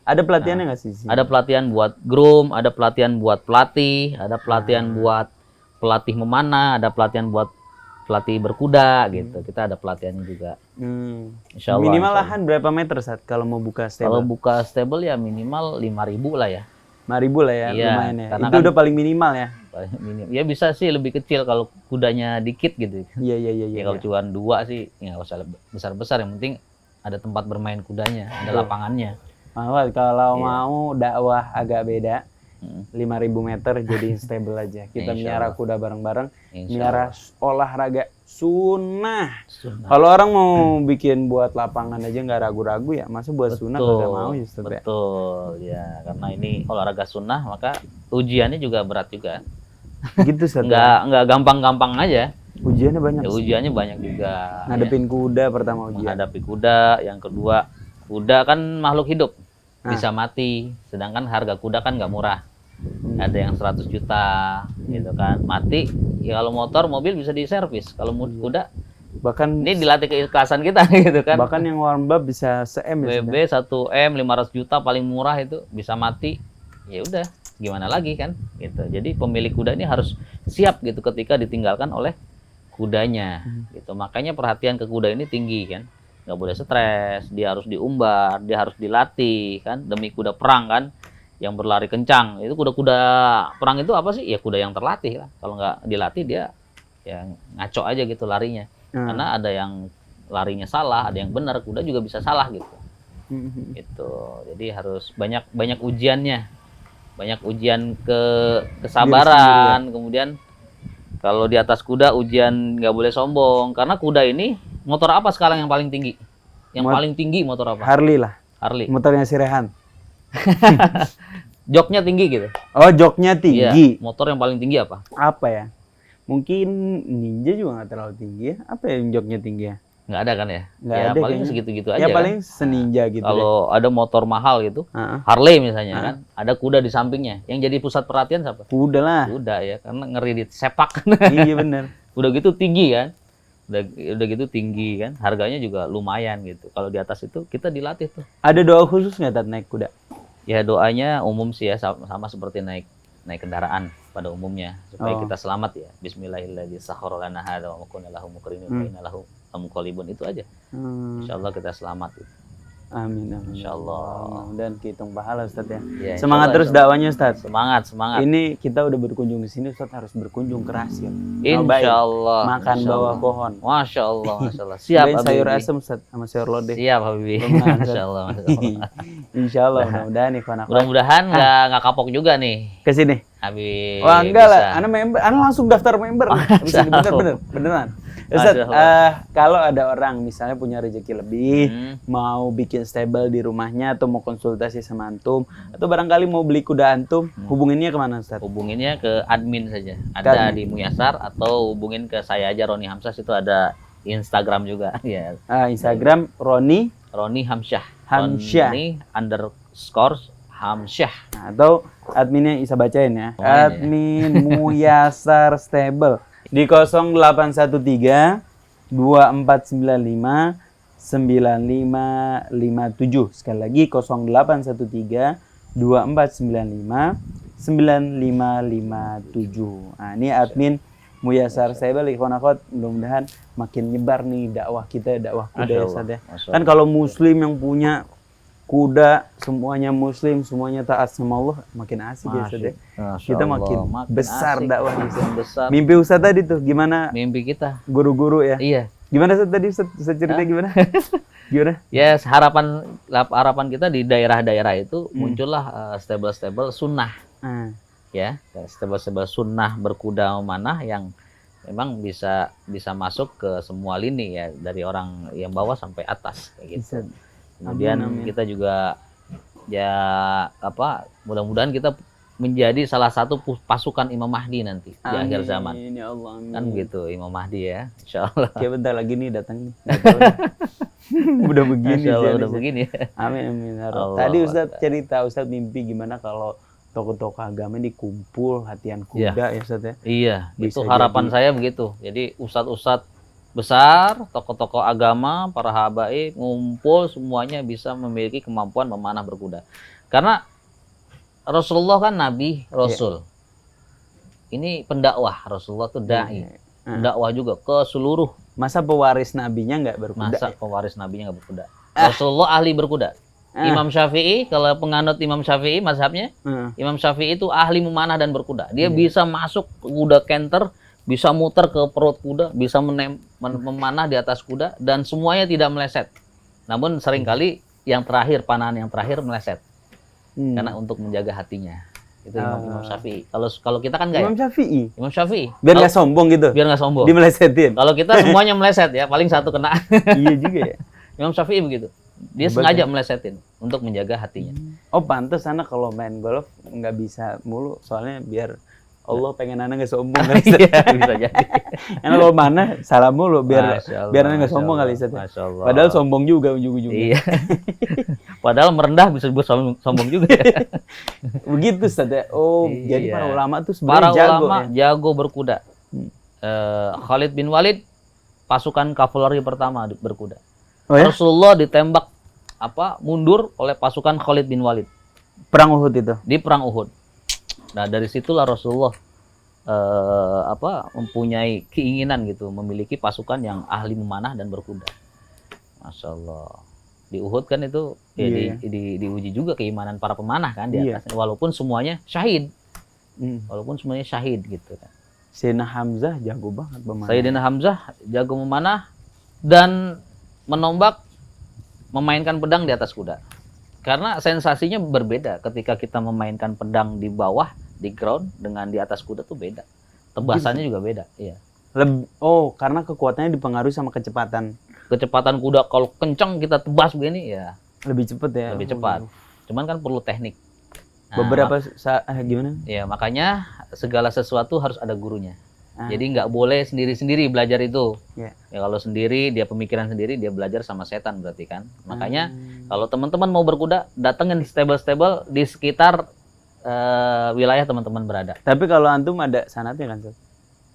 Ada pelatihannya nggak sih? Ada pelatihan buat groom, ada pelatihan buat pelatih, ada pelatihan buat pelatih memanah, ada pelatihan buat pelatih berkuda gitu. Kita ada pelatihannya juga. Insya Allah. Minimal lahan berapa meter saat kalau mau buka stable? Kalau buka stable ya minimal 5.000 lah ya. 5.000 lah ya, iya, lumayan ya. Itu kan udah paling minimal ya. Ya bisa sih lebih kecil kalau kudanya dikit gitu. Iya. Ya kalau cuma 2 sih ya nggak usah besar-besar, yang penting ada tempat bermain kudanya, ada lapangannya. Kalau mau dakwah agak beda, 5.000 meter jadi stable aja. Kita melihara kuda bareng-bareng, melihara olahraga sunnah. Kalau orang mau bikin buat lapangan aja nggak ragu-ragu ya, masa buat sunnah nggak mau ya Ustaz? Betul ya, karena ini olahraga sunnah maka ujiannya juga berat juga. Gitu Ustaz. Nggak gampang-gampang aja. Ujiannya banyak. Ya, ujiannya banyak juga. Ngadepin kuda pertama ujian. Menghadapi kuda, yang kedua kuda kan makhluk hidup, bisa mati. Sedangkan harga kuda kan nggak murah. Ada yang 100 juta gitu kan, mati. Ya kalau motor, mobil bisa diservis. Kalau kuda, bahkan ini dilatih keikhlasan kita gitu kan. Bahkan yang warm up bisa se-M ya. BB 1M 500 juta paling murah itu bisa mati. Ya udah, gimana lagi kan gitu. Jadi pemilik kuda ini harus siap gitu ketika ditinggalkan oleh kudanya gitu. Makanya perhatian ke kuda ini tinggi kan. Nggak boleh stres, dia harus diumbar, dia harus dilatih kan, demi kuda perang kan yang berlari kencang. Itu kuda-kuda perang itu apa sih? Ya kuda yang terlatih lah. Kalau nggak dilatih dia ya ngaco aja gitu larinya. Karena ada yang larinya salah, ada yang benar, kuda juga bisa salah gitu. Gitu. Jadi harus banyak ujiannya. Banyak ujian kesabaran, kemudian Kalau di atas kuda ujian nggak boleh sombong, karena kuda ini motor apa sekarang yang paling tinggi? Yang paling tinggi motor apa? Harley lah. Harley. Motornya si Rehan. Joknya tinggi gitu. Oh, joknya Iya. tinggi. Motor yang paling tinggi apa? Apa ya? Mungkin Ninja juga nggak terlalu tinggi ya. Apa yang joknya tinggi ya? Nggak ada kan ya? Nggak Ya ada paling kayaknya. segitu-gitu Ya aja kan. paling seninja gitu deh. Kalau ada motor mahal gitu, Heeh. Harley misalnya kan, ada kuda di sampingnya. Yang jadi pusat perhatian siapa? Udah lah. Kuda ya, karena ngeri disepak. Iya bener. Udah gitu tinggi kan. Udah gitu tinggi kan. Harganya juga lumayan gitu. Kalau di atas itu kita dilatih tuh. Ada doa khusus nggak Tat naik kuda? Ya doanya umum sih ya, sama seperti naik kendaraan pada umumnya, supaya Oh. kita selamat ya. Bismillahirrahmanirrahim. Sahara lana hadza wa kunna lahu muqrinin wa inna lahu lamunqalibun, itu aja. Insyaallah kita selamat. Amin, amin. Insyaallah. Dan kehitung pahala Ustaz ya. Ya, Semangat insyaallah, terus insyaallah. dakwanya Ustaz. Semangat. Ini kita udah berkunjung di sini, Ustaz harus berkunjung ke Rasil. Nyobain Insyaallah. makan bawah pohon. Masya Allah, Masya Allah. Siap, Nyobain sayur Habibi. asem Ustaz sama sayur lodeh. Siap, Habibi. Mudah-mudahan, Masya Allah, Masya Allah. Insya Allah, mudah-mudahan nih Fana. Mudah-mudahan nggak kapok juga nih, Ke sini. Habib. Wah, enggak bisa. lah. Ana member, Ana langsung daftar member. Habis ini beneran. Ustaz, Masya kalau ada orang misalnya punya rezeki lebih, Hmm. mau bikin stable di rumahnya atau mau konsultasi sama antum atau barangkali mau beli kuda antum, hubunginnya kemana Ustaz? Hubunginnya ke admin saja. Ada admin. di Muyasar, atau hubungin ke saya aja, Roni Hamzah. Itu ada Instagram juga. Ya, Instagram Roni Roni Hamsyah. Hamsyah. Roni underscore Hamsyah. nah, atau adminnya bisa bacain ya. Lumayan ya. Admin Muyasar Stable di 0813 2495 9557. Sekali lagi 0813 2495 9557. Nah, ini admin Muyasar Stable ikhwan akhwat, mudah-mudahan makin nyebar nih dakwah kita, dakwah kuda ya Ustaz ya. Masya Kan kalau muslim yang punya kuda, semuanya muslim, semuanya taat sama Allah, makin asik ya Ustaz ya. Masya Kita Allah, makin besar asik, dakwahnya Ustaz. makin besar. Mimpi Ustaz tadi tuh gimana Mimpi kita. guru-guru ya? Iya. Gimana Ustaz tadi Ustaz cerita gimana? Gimana? Ya, harapan kita di daerah-daerah itu muncullah stable-stable sunnah. Ah, Ya, stable-stable sunnah berkuda memanah yang memang bisa masuk ke semua lini ya, dari orang yang bawah sampai atas kayak gitu. Ustaz. Kemudian Amin, amin. kita juga ya mudah-mudahan kita menjadi salah satu pasukan Imam Mahdi nanti di akhir zaman. Amin, ya Allah, amin. Kan gitu Imam Mahdi ya, insyaallah. Kayak bentar lagi nih datang nih. Nggak tahu nih. Udah begini Insyaallah sih, udah Ustaz. begini. Amin, amin. Ya Rabb. Allah Tadi Allah. Ustaz cerita, Ustaz mimpi gimana kalau tokoh-tokoh agama dikumpul hatian kuda ya Ustaz ya. Iya, Bisa itu harapan saya begitu. Jadi ustadz-ustadz besar, tokoh-tokoh agama, para habaib ngumpul semuanya bisa memiliki kemampuan memanah berkuda. Karena Rasulullah kan nabi, rasul. Ini pendakwah, Rasulullah itu dai. Iya. Pendakwah juga ke seluruh Masa pewaris nabinya nggak berkuda? masa Ya? pewaris nabinya nggak berkuda. Rasulullah ahli berkuda. Imam Syafi'i, kalau penganut Imam Syafi'i mazhabnya, Imam Syafi'i itu ahli memanah dan berkuda. Dia bisa masuk ke kuda canter, bisa muter ke perut kuda, bisa memanah di atas kuda, dan semuanya tidak meleset. Namun seringkali yang terakhir, panahan yang terakhir meleset. Karena untuk menjaga hatinya. Itu Imam Syafi'i. Kalau kita kan enggak Imam ya? Syafi'i. Imam Syafi'i. Biar nggak sombong gitu. Biar nggak sombong. Dimelesetin. Kalau kita semuanya meleset ya, paling satu kena. Iya juga ya. Imam Syafi'i begitu. Dia Hebat sengaja ya. melesetin untuk menjaga hatinya. Oh pantes Ana kalau main golf nggak bisa mulu, soalnya biar Allah pengen Ana nggak sombong kali Ustaz. Iya, bisa jadi. Karena kalau mana salah mulu biar Masya Allah, biar Ana nggak Masya sombong kali Allah, Ustaz. Masya Allah. Padahal sombong juga ujung-ujungnya. Iya. Padahal merendah bisa disebut sombong juga ya. Begitu Ustaz ya. Oh, Iya. jadi para ulama tuh Para sebenarnya jago ulama ya. jago berkuda. Khalid bin Walid pasukan kavaleri pertama berkuda. Oh ya? Rasulullah ditembak mundur oleh pasukan Khalid bin Walid Perang Uhud itu. di perang Uhud. Nah, dari situlah Rasulullah mempunyai keinginan gitu memiliki pasukan yang ahli memanah dan berkuda. Masya Allah. Di Uhud kan itu ya, Iya. diuji juga keimanan para pemanah kan di Iya. atas, walaupun semuanya syahid. Walaupun semuanya syahid gitu kan. Sayyidina Hamzah jago banget pemanah. Sayyidina Hamzah jago memanah dan memainkan pedang di atas kuda. Karena sensasinya berbeda ketika kita memainkan pedang di bawah, di ground, dengan di atas kuda tuh beda. tebasannya juga beda. Iya. Karena kekuatannya dipengaruhi sama kecepatan. Kecepatan kuda kalau kencang kita tebas begini ya Lebih cepat ya. lebih cepat. Cuman kan perlu teknik. Nah, Gimana? ya makanya segala sesuatu harus ada gurunya. Ah. Jadi nggak boleh sendiri-sendiri belajar itu. Ya. Ya kalau sendiri dia pemikiran sendiri dia belajar sama setan berarti kan. Makanya kalau teman-teman mau berkuda datengin stable-stable di sekitar wilayah teman-teman berada. Tapi kalau antum ada sanatnya kan, Ustaz?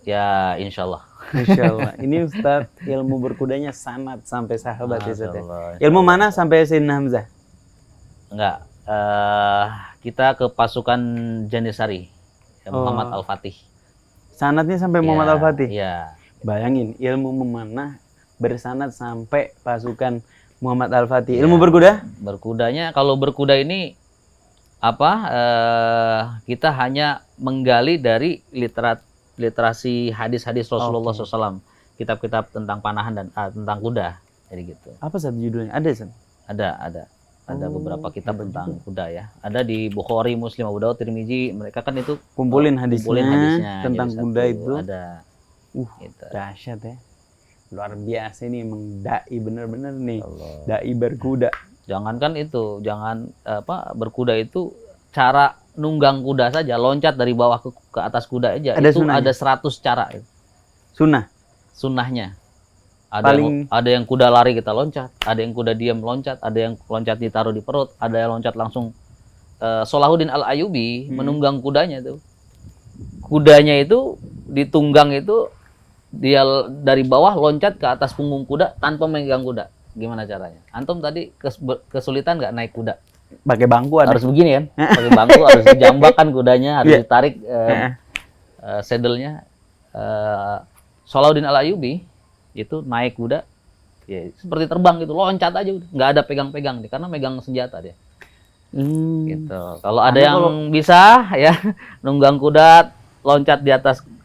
Ya insya Allah. Masya Allah. Ini Ustaz ilmu berkudanya sanat sampai sahabat ya, Ustaz. Masya Allah. Ilmu mana sampai Sayyidina Hamzah? Enggak. Kita ke pasukan Janisari. Muhammad Al-Fatih. Sanatnya sampai Muhammad Al-Fatih? Iya. Bayangin, ilmu memanah bersanat sampai pasukan Muhammad Al-Fatih. Ya. Ilmu berkuda? Berkudanya, kalau berkuda ini kita hanya menggali dari literasi hadis-hadis Rasulullah SAW, kitab-kitab tentang panahan dan tentang kuda, jadi gitu. Apa satu judulnya? Ada, San? Ada beberapa kitab tentang kuda ya. Ada di Bukhari, Muslim, Abu Dawud, Tirmizi. Mereka kan itu kumpulin hadisnya tentang jadi kuda satu. itu. Ada. Gitu. Dahsyat ya. Luar biasa ini emang dai bener-bener nih. Allah. Dai berkuda. Jangankan itu, berkuda itu cara nunggang kuda saja, loncat dari bawah ke atas kuda aja. Ada itu sunahnya? ada 100 cara. Sunnah. Sunnahnya. Paling- Ada yang kuda lari kita loncat, ada yang kuda diam loncat, ada yang loncat ditaruh di perut, ada yang loncat langsung. Salahuddin Al-Ayyubi menunggang kudanya tuh. Kudanya itu ditunggang itu dia dari bawah loncat ke atas punggung kuda tanpa megang kuda. Gimana caranya? Antum tadi kesulitan nggak naik kuda? Pakai bangku ada. Harus begini kan? Pakai bangku, harus dijambakan kudanya, harus Iya. ditarik saddle-nya. Salahuddin Al-Ayyubi itu naik kuda, ya seperti terbang gitu, loncat aja udah, nggak ada pegang-pegang dia, karena megang senjata dia. Gitu. Kalau ada yang bisa ya nunggang kuda, loncat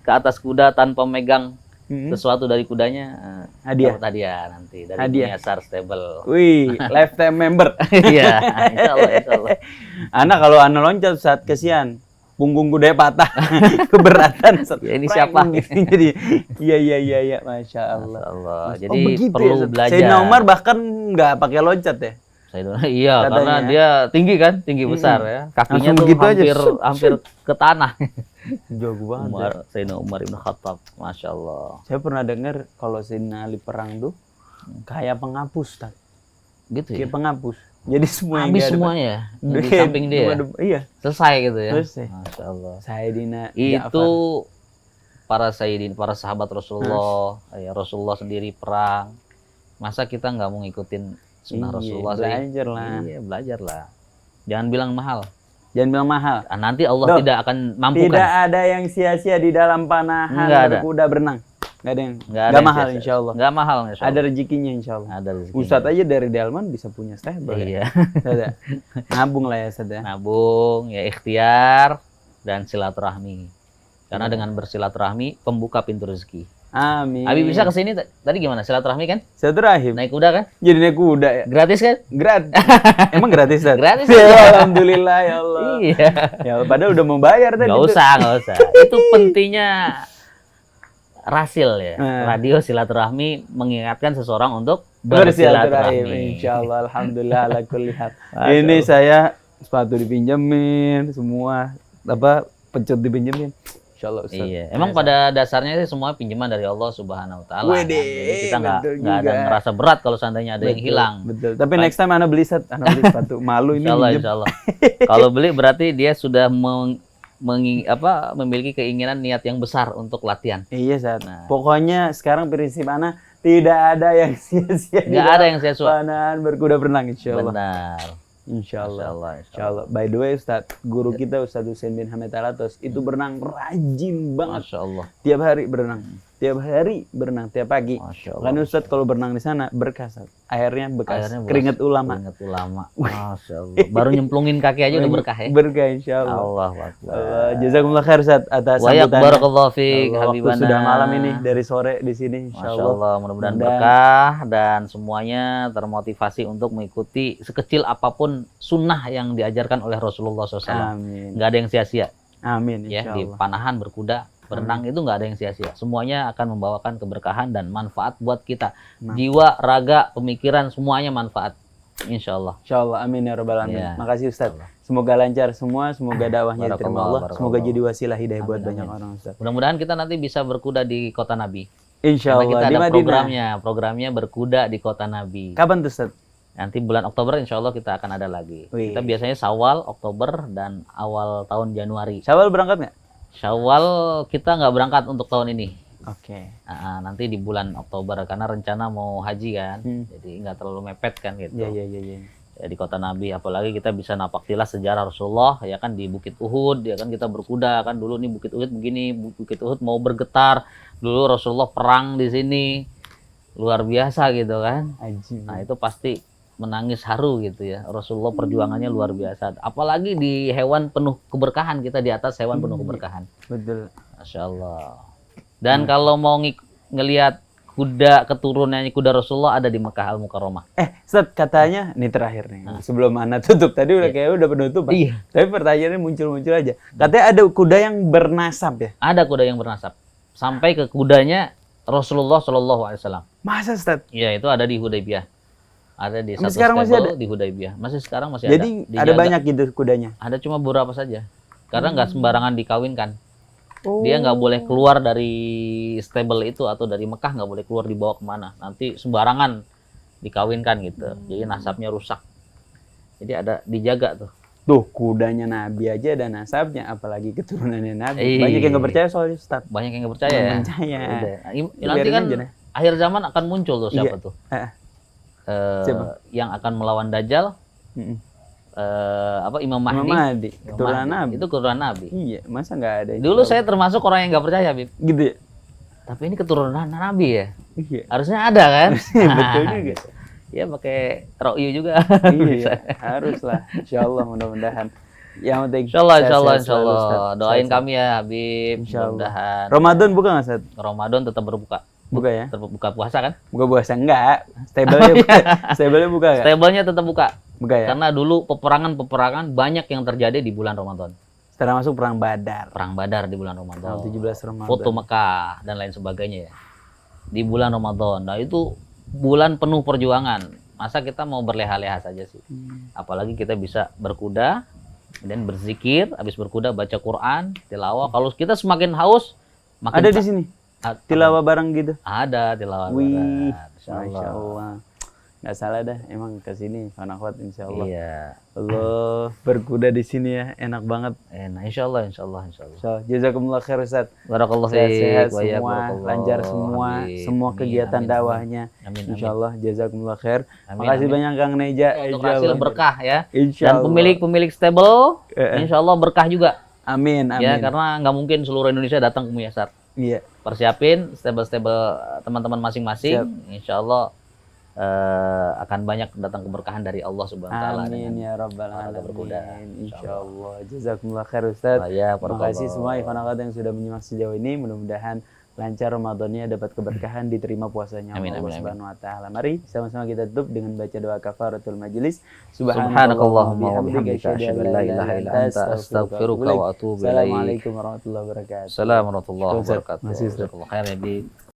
ke atas kuda tanpa megang sesuatu dari kudanya, Hadiah. dapat hadiah nanti dari Hadiah. Dunia Sar Stable. Wih, lifetime member. Iya, insya Allah. Anak kalau anak loncat saat kesian, punggung kudanya patah, keberatan. Ya, ini siapa? Jadi, iya, masya Allah. Masya Allah. Oh, Jadi begitu perlu ya, belajar. Sayyidina Umar bahkan nggak pakai loncat ya. Iya, Katanya. karena dia tinggi kan, tinggi besar ya. Kakinya Langsung tuh begitu aja. hampir ke tanah. Jago banget. Ya. Sayyidina Umar Ibn Khattab, masya Allah. Saya pernah dengar kalau Sayyidina Ali perang tuh kayak penghapus, Tad. Gitu ya. Kayak penghapus. Jadi semua yang Habis nggak ada- semuanya di Kayak samping dia. Iya. Selesai gitu ya. Selesai. Masya Allah. Sayyidina Itu Ja'far. para sahabat Rasulullah, ya Rasulullah sendiri perang. Masa kita nggak mau ngikutin sunnah Iya, Rasulullah sih? belajar lah. Iya, belajar lah. Jangan bilang mahal. Jangan bilang mahal. Nanti Allah Duh, tidak akan mampukan. Tidak ada yang sia-sia di dalam panahan Nggak ada. berkuda berenang. Nggak ada yang Nggak ada nggak yang mahal sia-sia. insya Allah. Nggak mahal insya Allah. Ada rezekinya insya Allah. Ada rezeki. Ustadz aja dari Delman bisa punya stable. Iya. Ya. Nabung lah ya Ustadz ya. Nabung, ya ikhtiar dan silaturahmi. Karena dengan bersilaturahmi pembuka pintu rezeki. Amin. Abi bisa kesini tadi gimana? Silaturahmi kan? Silaturahim. Naik kuda kan? Jadi naik kuda ya. Gratis kan? Gratis. Emang gratis Ustadz? Gratis. Ya, alhamdulillah ya Allah. Iya. Ya padahal udah membayar tadi. Nggak tuh. usah. Itu pentingnya Rasil ya. Radio silaturahmi mengingatkan seseorang untuk Bersilaturahim. bersilaturahmi. Insya Allah. Alhamdulillah ala kulli hal. Masya Ini Allah. saya sepatu dipinjemin, semua pencut dipinjemin. Insya Allah Ustadz. Iya, emang pada dasarnya sih semua pinjaman dari Allah Subhanahu wa taala. Widih, Jadi kita betul nggak ada juga. merasa berat kalau seandainya ada yang hilang. Betul. Tapi next time anak beli sepatu. Malu ini Insya Allah, minjem. insya Allah. Kalau beli berarti dia sudah memiliki keinginan niat yang besar untuk latihan. Iya, Sat. Nah. Pokoknya sekarang prinsip anak tidak ada yang sia-sia. di Nggak ada dalam yang sia-sia. panahan berkuda berenang insya Allah. Benar. Insya Allah. Insya Allah. Insya Allah. By the way, Ustadz, guru kita Ustadz Husain bin Hamid Alatos itu berenang rajin banget. Masya Allah. Tiap hari berenang. Tiap hari berenang, tiap pagi. Masya Allah. Kan Ustadz kalau berenang di sana berkah, Ustadz. Airnya bekas. Akhirnya Keringet ulama. Keringat ulama. Masya Allah. Baru nyemplungin kaki aja udah berkah ya. Berkah insya Allah. Allah Akbar. Jazakumullah khair Ustadz atas Wa yak sambutannya. barakallahu fiik Allah, waktu habibana. sudah malam ini dari sore di sini insya Masya Allah. Allah, mudah-mudahan Dan- berkah dan semuanya termotivasi untuk mengikuti sekecil apapun sunnah yang diajarkan oleh Rasulullah SAW. Amin. Nggak ada yang sia-sia Amin ya insya di Allah. panahan berkuda. Berenang itu nggak ada yang sia-sia. Semuanya akan membawakan keberkahan dan manfaat buat kita. Nah. Jiwa, raga, pemikiran, semuanya manfaat. Insya Allah. Insya Allah, amin ya rabbal alamin. Ya. Makasih Ustaz. Semoga lancar semua, semoga dakwahnya diterima Allah. Barakallah. Semoga jadi wasilah hidayah buat Amin, banyak amin. orang Ustaz. Mudah-mudahan kita nanti bisa berkuda di kota Nabi. Insya Karena kita Allah di ada Madinah. programnya berkuda di kota Nabi. Kapan tuh Ustaz? Nanti bulan Oktober insya Allah kita akan ada lagi. Wih. Kita biasanya Syawal, Oktober, dan awal tahun Januari. Syawal berangkat nggak? Syawal kita nggak berangkat untuk tahun ini. Oke. Nanti di bulan Oktober karena rencana mau haji kan. Jadi nggak terlalu mepet kan gitu. Iya. Ya, di kota Nabi, apalagi kita bisa napak tilas sejarah Rasulullah ya kan, di Bukit Uhud ya kan, kita berkuda kan, dulu nih Bukit Uhud begini, Bukit Uhud mau bergetar, dulu Rasulullah perang di sini, luar biasa gitu kan. Ajib. Nah itu pasti menangis haru gitu ya, Rasulullah perjuangannya luar biasa, apalagi di hewan penuh keberkahan, kita di atas hewan penuh keberkahan. Betul. Masya Allah. Dan kalau mau ngelihat kuda keturunannya kuda Rasulullah ada di Mekah Al-Mukarramah. Ustaz, katanya ini terakhir nih. Sebelum Ana tutup tadi udah kayak udah penutupan. Iya. Tapi pertanyaannya muncul-muncul aja. Katanya ada kuda yang bernasab ya? Ada kuda yang bernasab. Sampai ke kudanya Rasulullah Shallallahu Alaihi Wasallam. Masa Ustaz? Iya, itu ada di Hudaybiyah. Ada di Sampai satu sekarang masih stable di Hudaybiyah. Masih sekarang masih ada. Jadi ada Dijaga. banyak gitu kudanya? Ada cuma beberapa saja. Karena nggak sembarangan dikawinkan. Dia nggak boleh keluar dari stable itu atau dari Mekah, nggak boleh keluar, dibawa kemana. Nanti sembarangan dikawinkan gitu. Jadi nasabnya rusak. Jadi ada dijaga tuh. Tuh, kudanya Nabi aja ada nasabnya, apalagi keturunannya Nabi. Iya. Banyak yang nggak percaya soal Ustaz. Banyak yang nggak percaya Nggak ya. percaya. Udah. Nanti Biarin kan aja deh. akhir zaman akan muncul tuh siapa Iya. tuh? Eh, siapa? Yang akan melawan Dajjal. Mm-mm. Imam Imam Mahdi. Mahdi, Imam keturunan Mahdi. Nabi. Itu keturunan Nabi. Iya, masa nggak ada? Dulu saya termasuk orang yang nggak percaya, Bib. gitu ya? Tapi ini keturunan Nabi ya. Iya. Harusnya ada kan? Betul juga. Ya pakai ro'yu juga. Iya, haruslah. Insyaallah mudah-mudahan. Yang penting Insyaallah, sehat-sehat insya selalu, Allah. Ustaz. Doain Sehat-sehat. kami ya, Habib. Insyaallah. Mudah-mudahan. Ramadan buka nggak, Ustaz? Ramadan tetap berbuka. Buka ya? Tetap buka puasa kan? Buka puasa enggak? Stable-nya buka. Stable-nya buka enggak? Stablenya tetap buka. Buka ya? Karena dulu peperangan banyak yang terjadi di bulan Ramadan. Setelah masuk perang Badar. Perang Badar di bulan Ramadan. Tanggal 17 Ramadan. Foto Mekah dan lain sebagainya ya. Di bulan Ramadan. Nah, itu bulan penuh perjuangan. Masa kita mau berleha-leha saja sih? Apalagi kita bisa berkuda, kemudian berzikir, habis berkuda baca Quran, tilawah. Kalau kita semakin haus, makin Ada di sini tilawah bareng gitu. Ada tilawah Wih, bareng. Masya Insyaallah. Allah. Nggak salah dah, emang ke sini Khanakhwat insyaallah. Iya. Allah, berkuda di sini ya, enak banget. Nah, insyaallah. So, jazakumullah khair Ustaz. Barakallah Sehat-sehat fiik, wa ya, semua, barakallah. lancar semua, Amin. semua Amin, kegiatan amin, dakwahnya. Amin. Insyaallah jazakumullah khair. Amin, Makasih amin. banyak Kang Neja. Untuk hasil berkah ya. Dan Insyaallah. pemilik stable, insyaallah berkah juga. Amin, amin. Ya, karena nggak mungkin seluruh Indonesia datang ke Muyasar. Iya. Persiapin stable teman-teman masing-masing. Insyaallah akan banyak datang keberkahan dari Allah Subhanahu wa taala. Amin ya rabbal olahraga berkuda. alamin. Insyaallah. Jazakumullah khair Ustaz. Ya, Terima kasih semua ikhwan akhwat yang sudah menyimak sejauh ini. Mudah-mudahan lancar Ramadannya, dapat keberkahan, diterima puasanya Amin, Allah amin, amin. Subhanahu wa taala. Mari sama-sama kita tutup dengan baca doa kafaratul majelis. Subhanakallahumma wa bihamdika asyhadu an la ilaha illa anta astaghfiruka wa atubu ilaik. Assalamualaikum warahmatullahi wabarakatuh. Assalamualaikum warahmatullahi Ustaz, wabarakatuh. masih, Ustaz. Jazakallahu khairan ya, Bi.